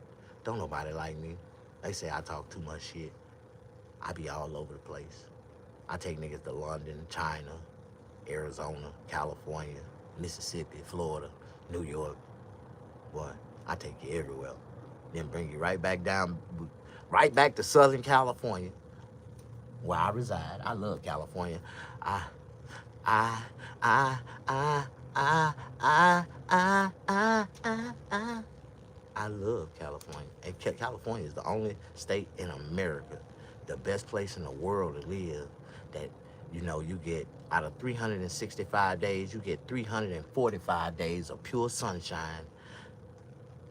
Don't nobody like me. They say I talk too much shit. I be all over the place. I take niggas to London, China, Arizona, California, Mississippi, Florida, New York. Boy, I take you everywhere. Then bring you right back down, right back to Southern California, where I reside. I love California. I, I, I, I, I, I, I, I, I. I love California. And California is the only state in America, the best place in the world to live, that, you know, you get out of 365 days, you get 345 days of pure sunshine.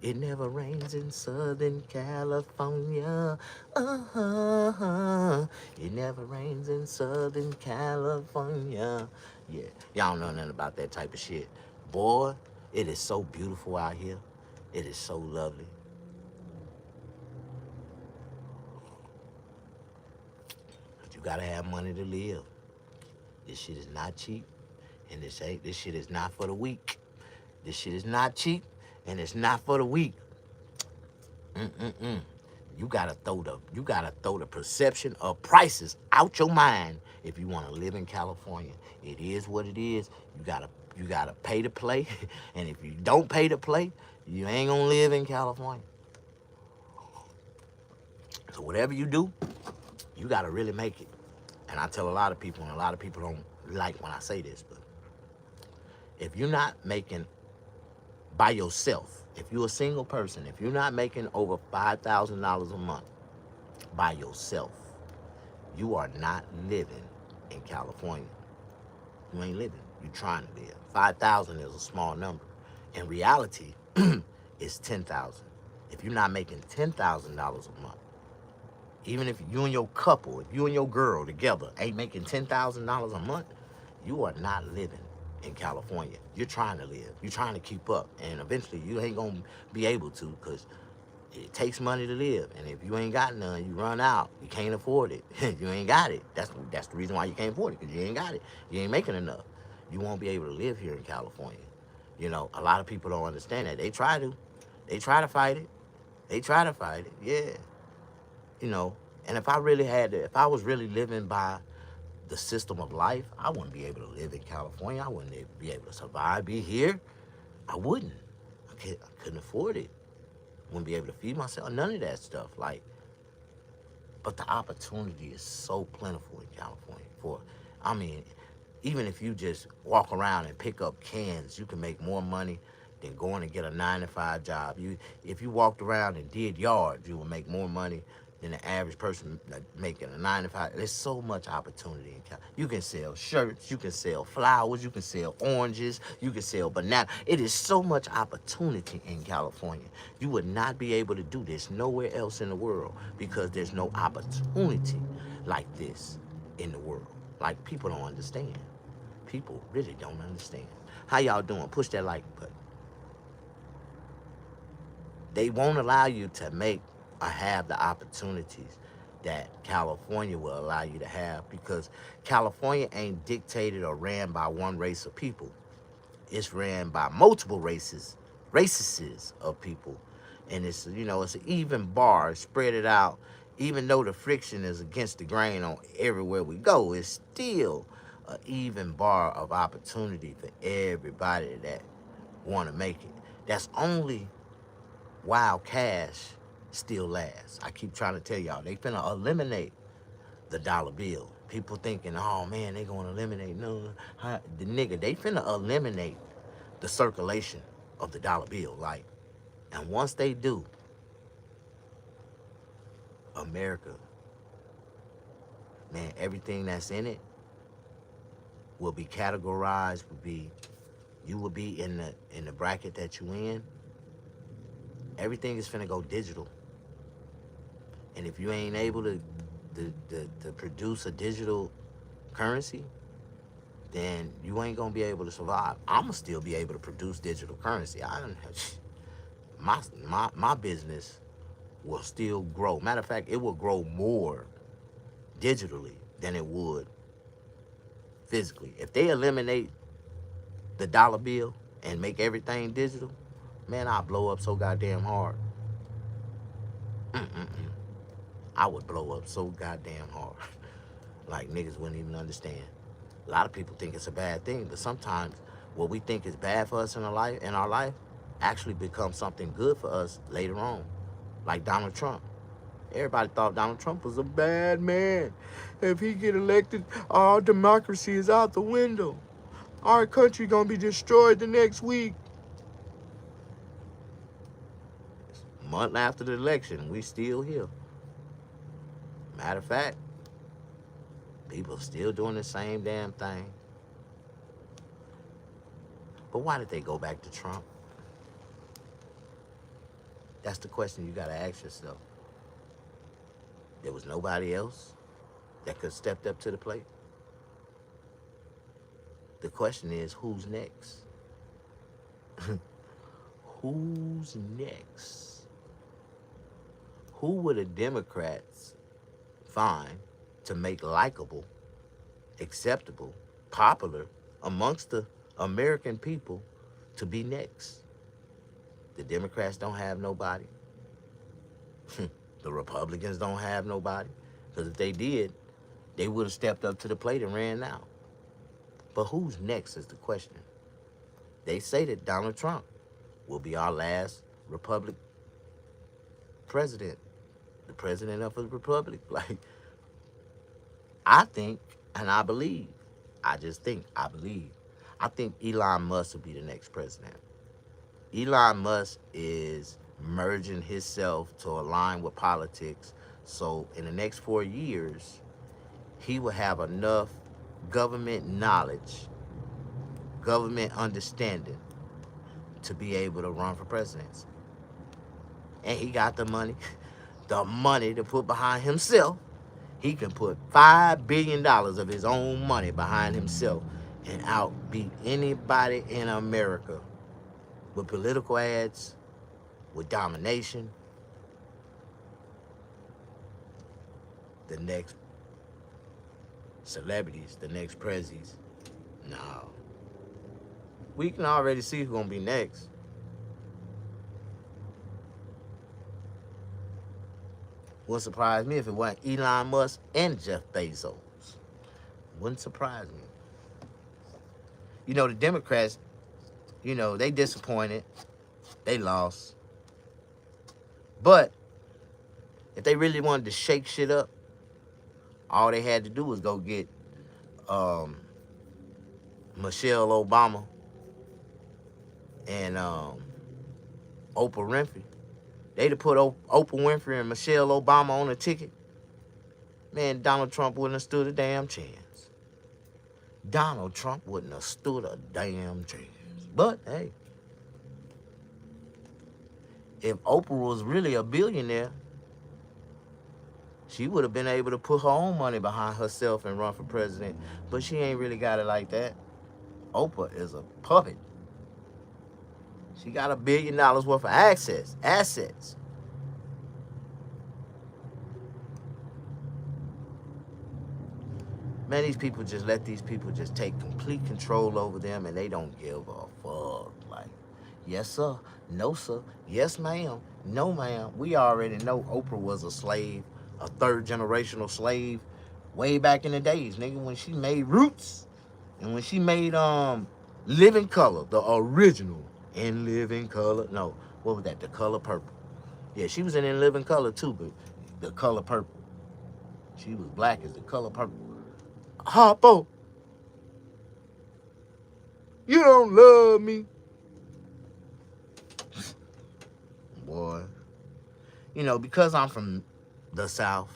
It never rains in Southern California. It never rains in Southern California. Yeah, y'all don't know nothing about that type of shit. Boy, it is so beautiful out here. It is so lovely. But you gotta have money to live. This shit is not cheap, and this shit is not for the weak. This shit is not cheap, and it's not for the weak. You gotta throw the perception of prices out your mind if you want to live in California. It is what it is. You gotta pay to play, and if you don't pay to play, you ain't gonna live in California. So whatever you do, you gotta really make it. And I tell a lot of people, and a lot of people don't like when I say this, but if you're not making by yourself, if you're a single person, if you're not making over $5,000 a month by yourself, you are not living in California. You ain't living. You're trying to live. 5,000 is a small number. In reality, it's 10,000. If you're not making $10,000 a month, even if you and your couple, if you and your girl together ain't making $10,000 a month, you are not living in California. You're trying to live. You're trying to keep up. And eventually you ain't going to be able to, because it takes money to live. And if you ain't got none, you run out. You can't afford it. You ain't got it. That's the reason why you can't afford it, because you ain't got it. You ain't making enough. You won't be able to live here in California. You know, a lot of people don't understand that. They try to. They try to fight it. They try to fight it. Yeah. You know, and if I was really living by the system of life, I wouldn't be able to live in California. I wouldn't be able to survive, be here. I wouldn't. I couldn't afford it. Wouldn't be able to feed myself, none of that stuff. Like, but the opportunity is so plentiful in California. Even if you just walk around and pick up cans, you can make more money than going and get a 9-to-5 job. If you walked around and did yards, you would make more money than the average person making a 9-to-5. There's so much opportunity in California. You can sell shirts, you can sell flowers, you can sell oranges, you can sell bananas. It is so much opportunity in California. You would not be able to do this nowhere else in the world, because there's no opportunity like this in the world. Like, people don't understand. People really don't understand. How y'all doing? Push that like button. They won't allow you to make or have the opportunities that California will allow you to have, because California ain't dictated or ran by one race of people. It's ran by multiple races of people. And it's, you know, it's an even bar, spread it out Even though the friction is against the grain on everywhere we go, it's still an even bar of opportunity for everybody that want to make it. That's only while cash still lasts. I keep trying to tell y'all, they finna eliminate the dollar bill. People thinking, oh man, they gonna eliminate. No, the nigga, they finna eliminate the circulation of the dollar bill. Like, and once they do, America, man, everything that's in it will be categorized, you will be in the bracket that you in. Everything is finna go digital. And if you ain't able to produce a digital currency, then you ain't gonna be able to survive. I'ma still be able to produce digital currency. My business will still grow. Matter of fact, it will grow more digitally than it would physically. If they eliminate the dollar bill and make everything digital, man, I'll blow up so goddamn hard. I would blow up so goddamn hard. Like, niggas wouldn't even understand. A lot of people think it's a bad thing, but sometimes what we think is bad for us in our life actually becomes something good for us later on. Like Donald Trump. Everybody thought Donald Trump was a bad man. If he get elected, our democracy is out the window. Our country gonna be destroyed the next week. A month after the election, we still here. Matter of fact, people still doing the same damn thing. But why did they go back to Trump? That's the question you gotta ask yourself. There was nobody else that could have stepped up to the plate. The question is, who's next? Who's next? Who would the Democrats find to make likable, acceptable, popular amongst the American people to be next? The Democrats don't have nobody. The Republicans don't have nobody. Because if they did, they would have stepped up to the plate and ran out. But who's next is the question. They say that Donald Trump will be our last Republic president. The president of the Republic. Like, I think, and I believe, I think Elon Musk will be the next president. Elon Musk is merging himself to align with politics. So in the next 4 years, he will have enough government knowledge, government understanding to be able to run for presidency. And he got the money to put behind himself. He can put $5 billion of his own money behind himself and outbeat anybody in America with political ads, with domination. The next celebrities, the next prezzies. No. We can already see who's gonna be next. Wouldn't surprise me if it wasn't Elon Musk and Jeff Bezos. Wouldn't surprise me. You know, the Democrats, you know, they disappointed. They lost. But if they really wanted to shake shit up, all they had to do was go get Michelle Obama and Oprah Winfrey. They'd have put Oprah Winfrey and Michelle Obama on a ticket. Man, Donald Trump wouldn't have stood a damn chance. Donald Trump wouldn't have stood a damn chance. But, hey, if Oprah was really a billionaire, she would have been able to put her own money behind herself and run for president. But she ain't really got it like that. Oprah is a puppet. She got $1 billion worth of assets. Man, these people just let these people just take complete control over them, and they don't give a fuck. Like, yes, sir. No, sir. Yes, ma'am. No, ma'am. We already know Oprah was a slave a third generational slave way back in the days, nigga, when she made Roots and when she made Living Color, the original In Living Color. No, what was that? The Color Purple. Yeah, she was in Living Color too, but the Color Purple. She was black as the color purple. Harpo, you don't love me. Boy, you know, because I'm from the South,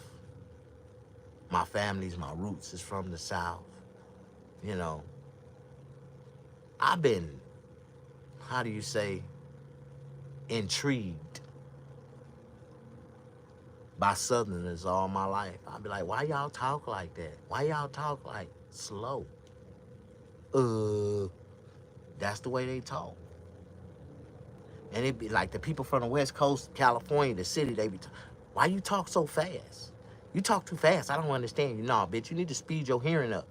my roots is from the South, you know, I've been, how do you say, intrigued by Southerners all my life. I'd be like, why y'all talk like that? Why y'all talk like slow? That's the way they talk. And it'd be like the people from the West Coast, California, the city, they be, why you talk so fast? You talk too fast. I don't understand you. Nah, bitch, you need to speed your hearing up.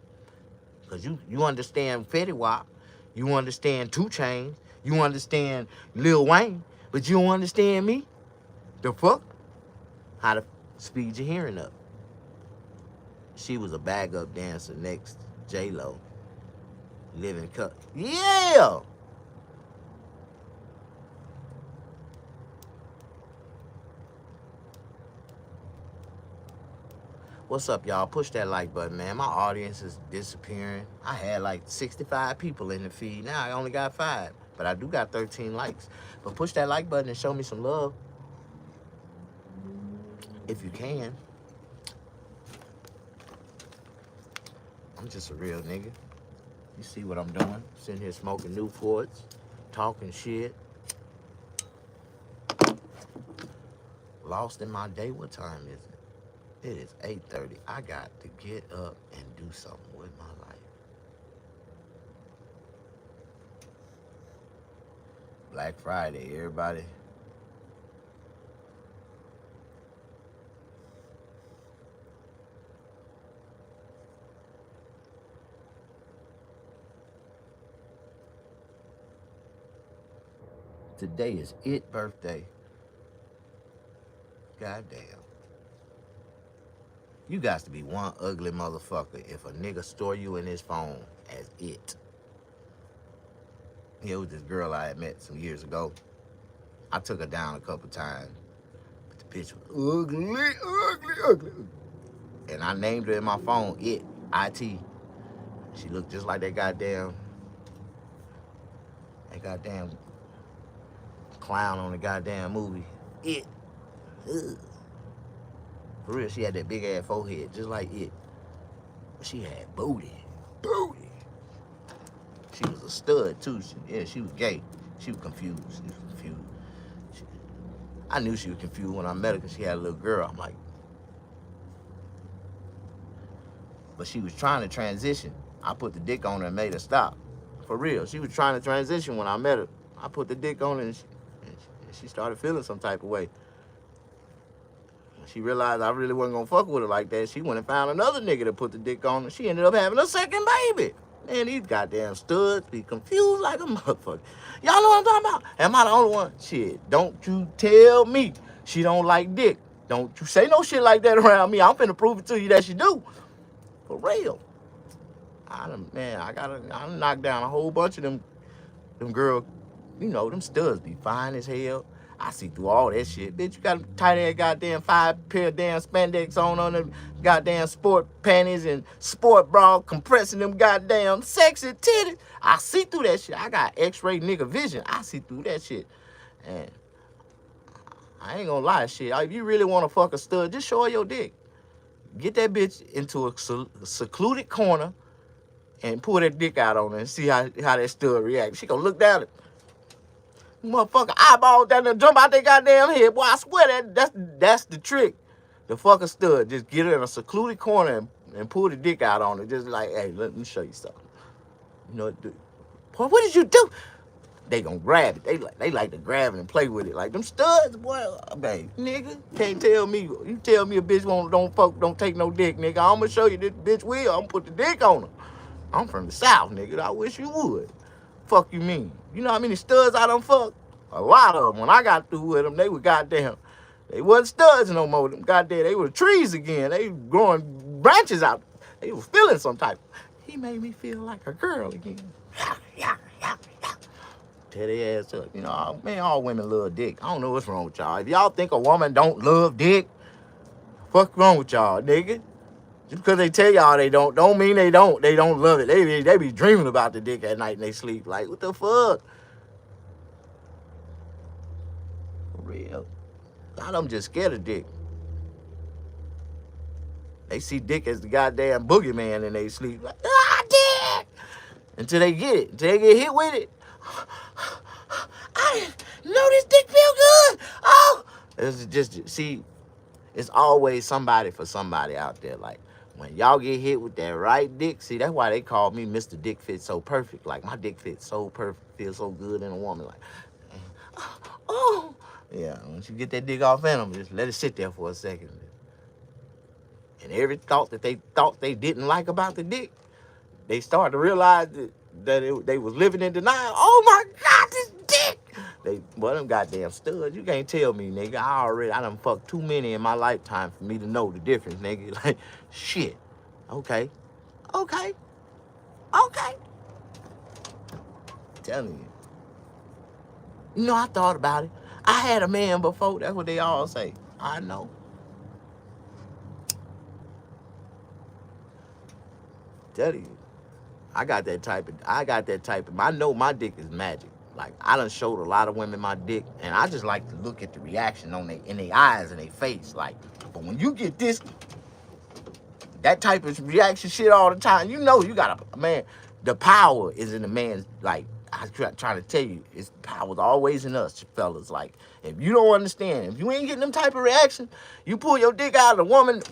Because you understand Fetty Wap, you understand 2 Chainz, you understand Lil Wayne, but you don't understand me? The fuck? How to speed your hearing up. She was a bag-up dancer next to J-Lo. Living Color. Yeah! What's up, y'all? Push that like button, man. My audience is disappearing. I had like 65 people in the feed. Now I only got 5, but I do got 13 likes. But push that like button and show me some love. If you can. I'm just a real nigga. You see what I'm doing? Sitting here smoking Newports, talking shit. Lost in my day. What time is it? It is 8:30. I got to get up and do something with my life. Black Friday, everybody. Today is It birthday. Goddamn. You got to be one ugly motherfucker if a nigga store you in his phone as It. It was this girl I had met some years ago. I took her down a couple times. But the bitch was ugly. And I named her in my phone It, I-T. She looked just like that goddamn clown on the goddamn movie. It. Ugh. For real, she had that big ass forehead, just like It. But she had booty. She was a stud too. She was gay. She was confused. I knew she was confused when I met her because she had a little girl. I'm like, but she was trying to transition. I put the dick on her and made her stop. For real, she was trying to transition when I met her. I put the dick on her and she started feeling some type of way. She realized I really wasn't gonna fuck with her like that. She went and found another nigga to put the dick on her. She ended up having a second baby. Man, these goddamn studs be confused like a motherfucker. Y'all know what I'm talking about? Am I the only one? Shit, don't you tell me she don't like dick. Don't you say no shit like that around me. I'm finna prove it to you that she do. For real. I done knocked down a whole bunch of them girls. You know, them studs be fine as hell. I see through all that shit. Bitch, you got a tight ass goddamn 5 pair of damn spandex on them goddamn sport panties and sport bra compressing them goddamn sexy titties. I see through that shit. I got X-ray nigga vision. I see through that shit. And I ain't gonna lie, shit. If you really wanna fuck a stud, just show her your dick. Get that bitch into a secluded corner and pull that dick out on her and see how that stud reacts. She gonna look down at motherfucker eyeball down there, jump out that goddamn head. Boy, I swear that's the trick. The fucker stud. Just get her in a secluded corner and pull the dick out on her. Just like, hey, let me show you something. You know what to do. Boy, what did you do? They gonna grab it. They like to grab it and play with it. Like them studs, boy, babe, nigga. Can't tell me. You tell me a bitch don't take no dick, nigga. I'm gonna show you this bitch will. I'm gonna put the dick on her. I'm from the South, nigga. I wish you would. Fuck you mean? You know how many studs I done fucked? A lot of them. When I got through with them, they were goddamn. They wasn't studs no more. Them goddamn, they were trees again. They growing branches out. They was feeling some type. He made me feel like a girl again. Yeah. Tear their ass up. You know, man, all women love dick. I don't know what's wrong with y'all. If y'all think a woman don't love dick, fuck wrong with y'all, nigga. Just because they tell y'all they don't mean they don't. They don't love it. They be dreaming about the dick at night and they sleep. Like, what the fuck? For real. A lot of them just scared of dick. They see dick as the goddamn boogeyman and they sleep. Like, dick! Until they get it. Until they get hit with it. I didn't know this dick feel good. Oh! It's just, see, it's always somebody for somebody out there. Like, when y'all get hit with that right dick, see, that's why they call me Mr. Dick Fits So Perfect. Like, my dick fits so perfect, feels so good in a woman. Like, oh. Yeah, once you get that dick off in them, just let it sit there for a second. And every thought that they didn't like about the dick, they start to realize that they was living in denial. Oh my God, this dick! Well, them goddamn studs. You can't tell me, nigga. I done fucked too many in my lifetime for me to know the difference, nigga. Like, shit. Okay. I'm telling you. You know, I thought about it. I had a man before. That's what they all say. I know. Tell you. I got that type of, I know my dick is magic. Like, I done showed a lot of women my dick, and I just like to look at the reaction in their eyes and their face. Like, but when you get that type of reaction shit all the time, you know you got man, the power is in the man's, like, I'm trying to tell you, it's power's always in us, fellas. Like, if you don't understand, if you ain't getting them type of reaction, you pull your dick out of the woman,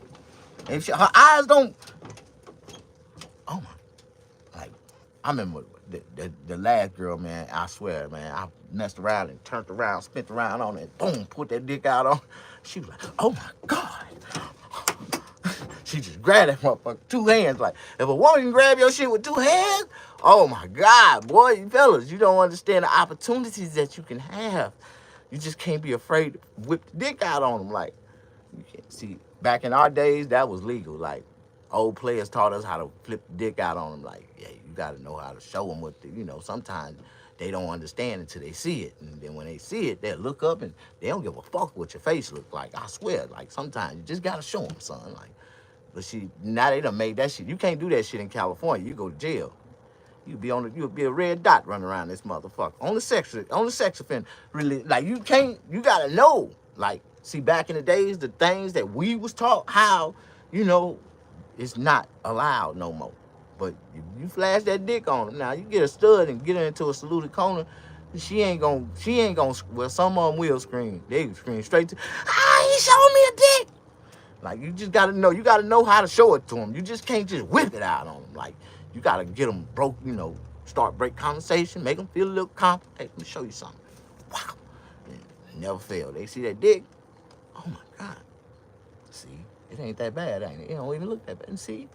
if her eyes don't, oh my, like, I remember the last girl, man, I swear, man, I messed around and turned around, spent around on it, boom, put that dick out on. She was like, oh my God. She just grabbed that motherfucker, 2 hands. Like, if a woman can grab your shit with 2 hands, oh my God, boy, you fellas, you don't understand the opportunities that you can have. You just can't be afraid to whip the dick out on them. Like, you can't see, back in our days, that was legal. Like, old players taught us how to flip the dick out on them. Like, yeah, you got to know how to show them what, sometimes they don't understand until they see it. And then when they see it, they'll look up and they don't give a fuck what your face look like. I swear, like, sometimes you just got to show them, son. Like, but now they done made that shit. You can't do that shit in California. You go to jail. You'll be a red dot running around this motherfucker. On the sex offender. Really, like, you gotta know. Like, see, back in the days, the things that we was taught how, it's not allowed no more. But if you flash that dick on them, now you get a stud and get her into a saluted corner, she ain't gonna, well, some of them will scream. They scream straight to, he showed me a dick. Like, you just gotta know how to show it to them. You just can't just whip it out on them. Like, you gotta get them broke, start break conversation, make them feel a little confident. Hey, let me show you something. Wow. And never fail. They see that dick. Oh my God. See, it ain't that bad, ain't it? It don't even look that bad. And see,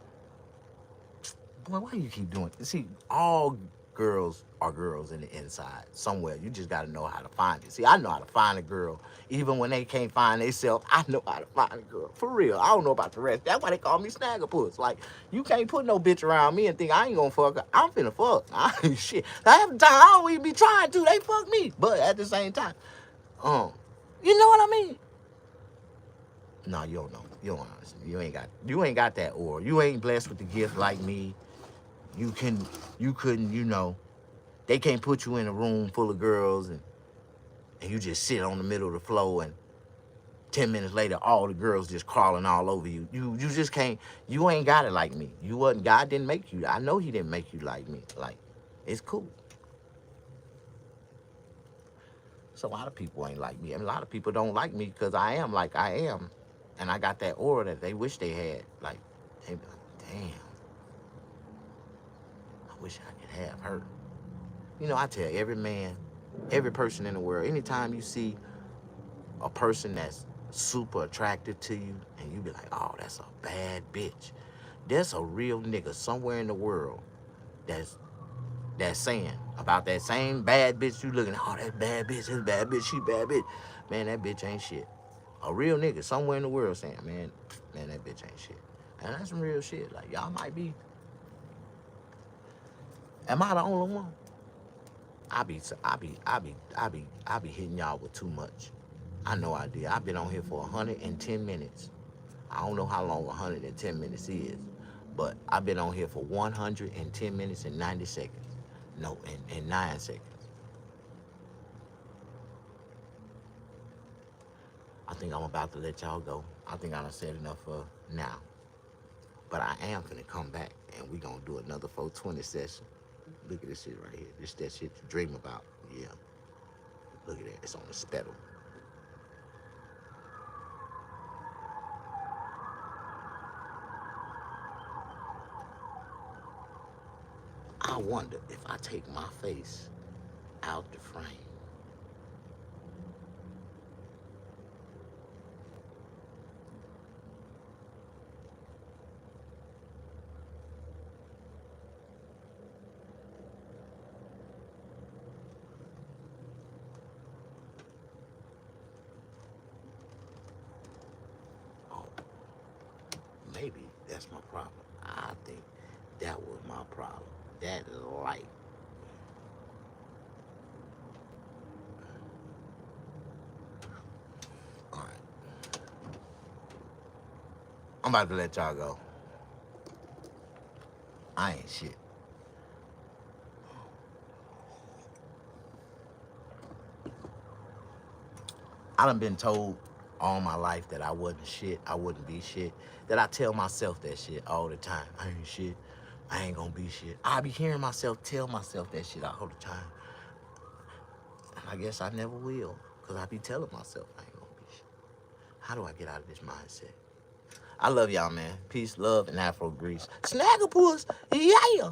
boy, why you keep doing it? See, all girls are girls in the inside somewhere. You just gotta know how to find it. See, I know how to find a girl. Even when they can't find themselves, I know how to find a girl. For real. I don't know about the rest. That's why they call me Snaggerpuss. Like, you can't put no bitch around me and think I ain't gonna fuck her. I'm finna fuck. Shit. Half the time, I don't even be trying to. They fuck me. But at the same time, you know what I mean? No, you don't know. You don't understand. You ain't got that aura. You ain't blessed with the gift like me. You couldn't, they can't put you in a room full of girls and you just sit on the middle of the floor and 10 minutes later, all the girls just crawling all over you. You just can't, you ain't got it like me. God didn't make you. I know he didn't make you like me. Like, it's cool. So a lot of people ain't like me. And a lot of people don't like me because I am like I am. And I got that aura that they wish they had. Like, they be like, damn. I wish I could have her. I tell every man, every person in the world, anytime you see a person that's super attractive to you and you be like, oh, that's a bad bitch. There's a real nigga somewhere in the world that's saying about that same bad bitch you looking at, oh, that bad bitch, this bad bitch, she bad bitch. Man, that bitch ain't shit. A real nigga somewhere in the world saying, man, that bitch ain't shit. And that's some real shit. Like, y'all might be. Am I the only one? I be hitting y'all with too much. I know I did. I've been on here for 110 minutes. I don't know how long 110 minutes is, but I've been on here for 110 minutes and 90 seconds. No, and 9 seconds. I think I'm about to let y'all go. I think I done said enough for now. But I am gonna come back and we gonna do another 420 session. Look at this shit right here. This that shit you dream about. Yeah. Look at that. It's on the spedal. I wonder if I take my face out the frame. Oh, maybe that's my problem. I think that was my problem. That light. All right. I'm about to let y'all go. I ain't shit. I done been told all my life that I wasn't shit, I wouldn't be shit, that I tell myself that shit all the time. I ain't shit, I ain't gonna be shit. I be hearing myself tell myself that shit all the time. And I guess I never will, because I be telling myself I ain't gonna be shit. How do I get out of this mindset? I love y'all, man. Peace, love, and Afro Grease. Snagglepuss, yeah!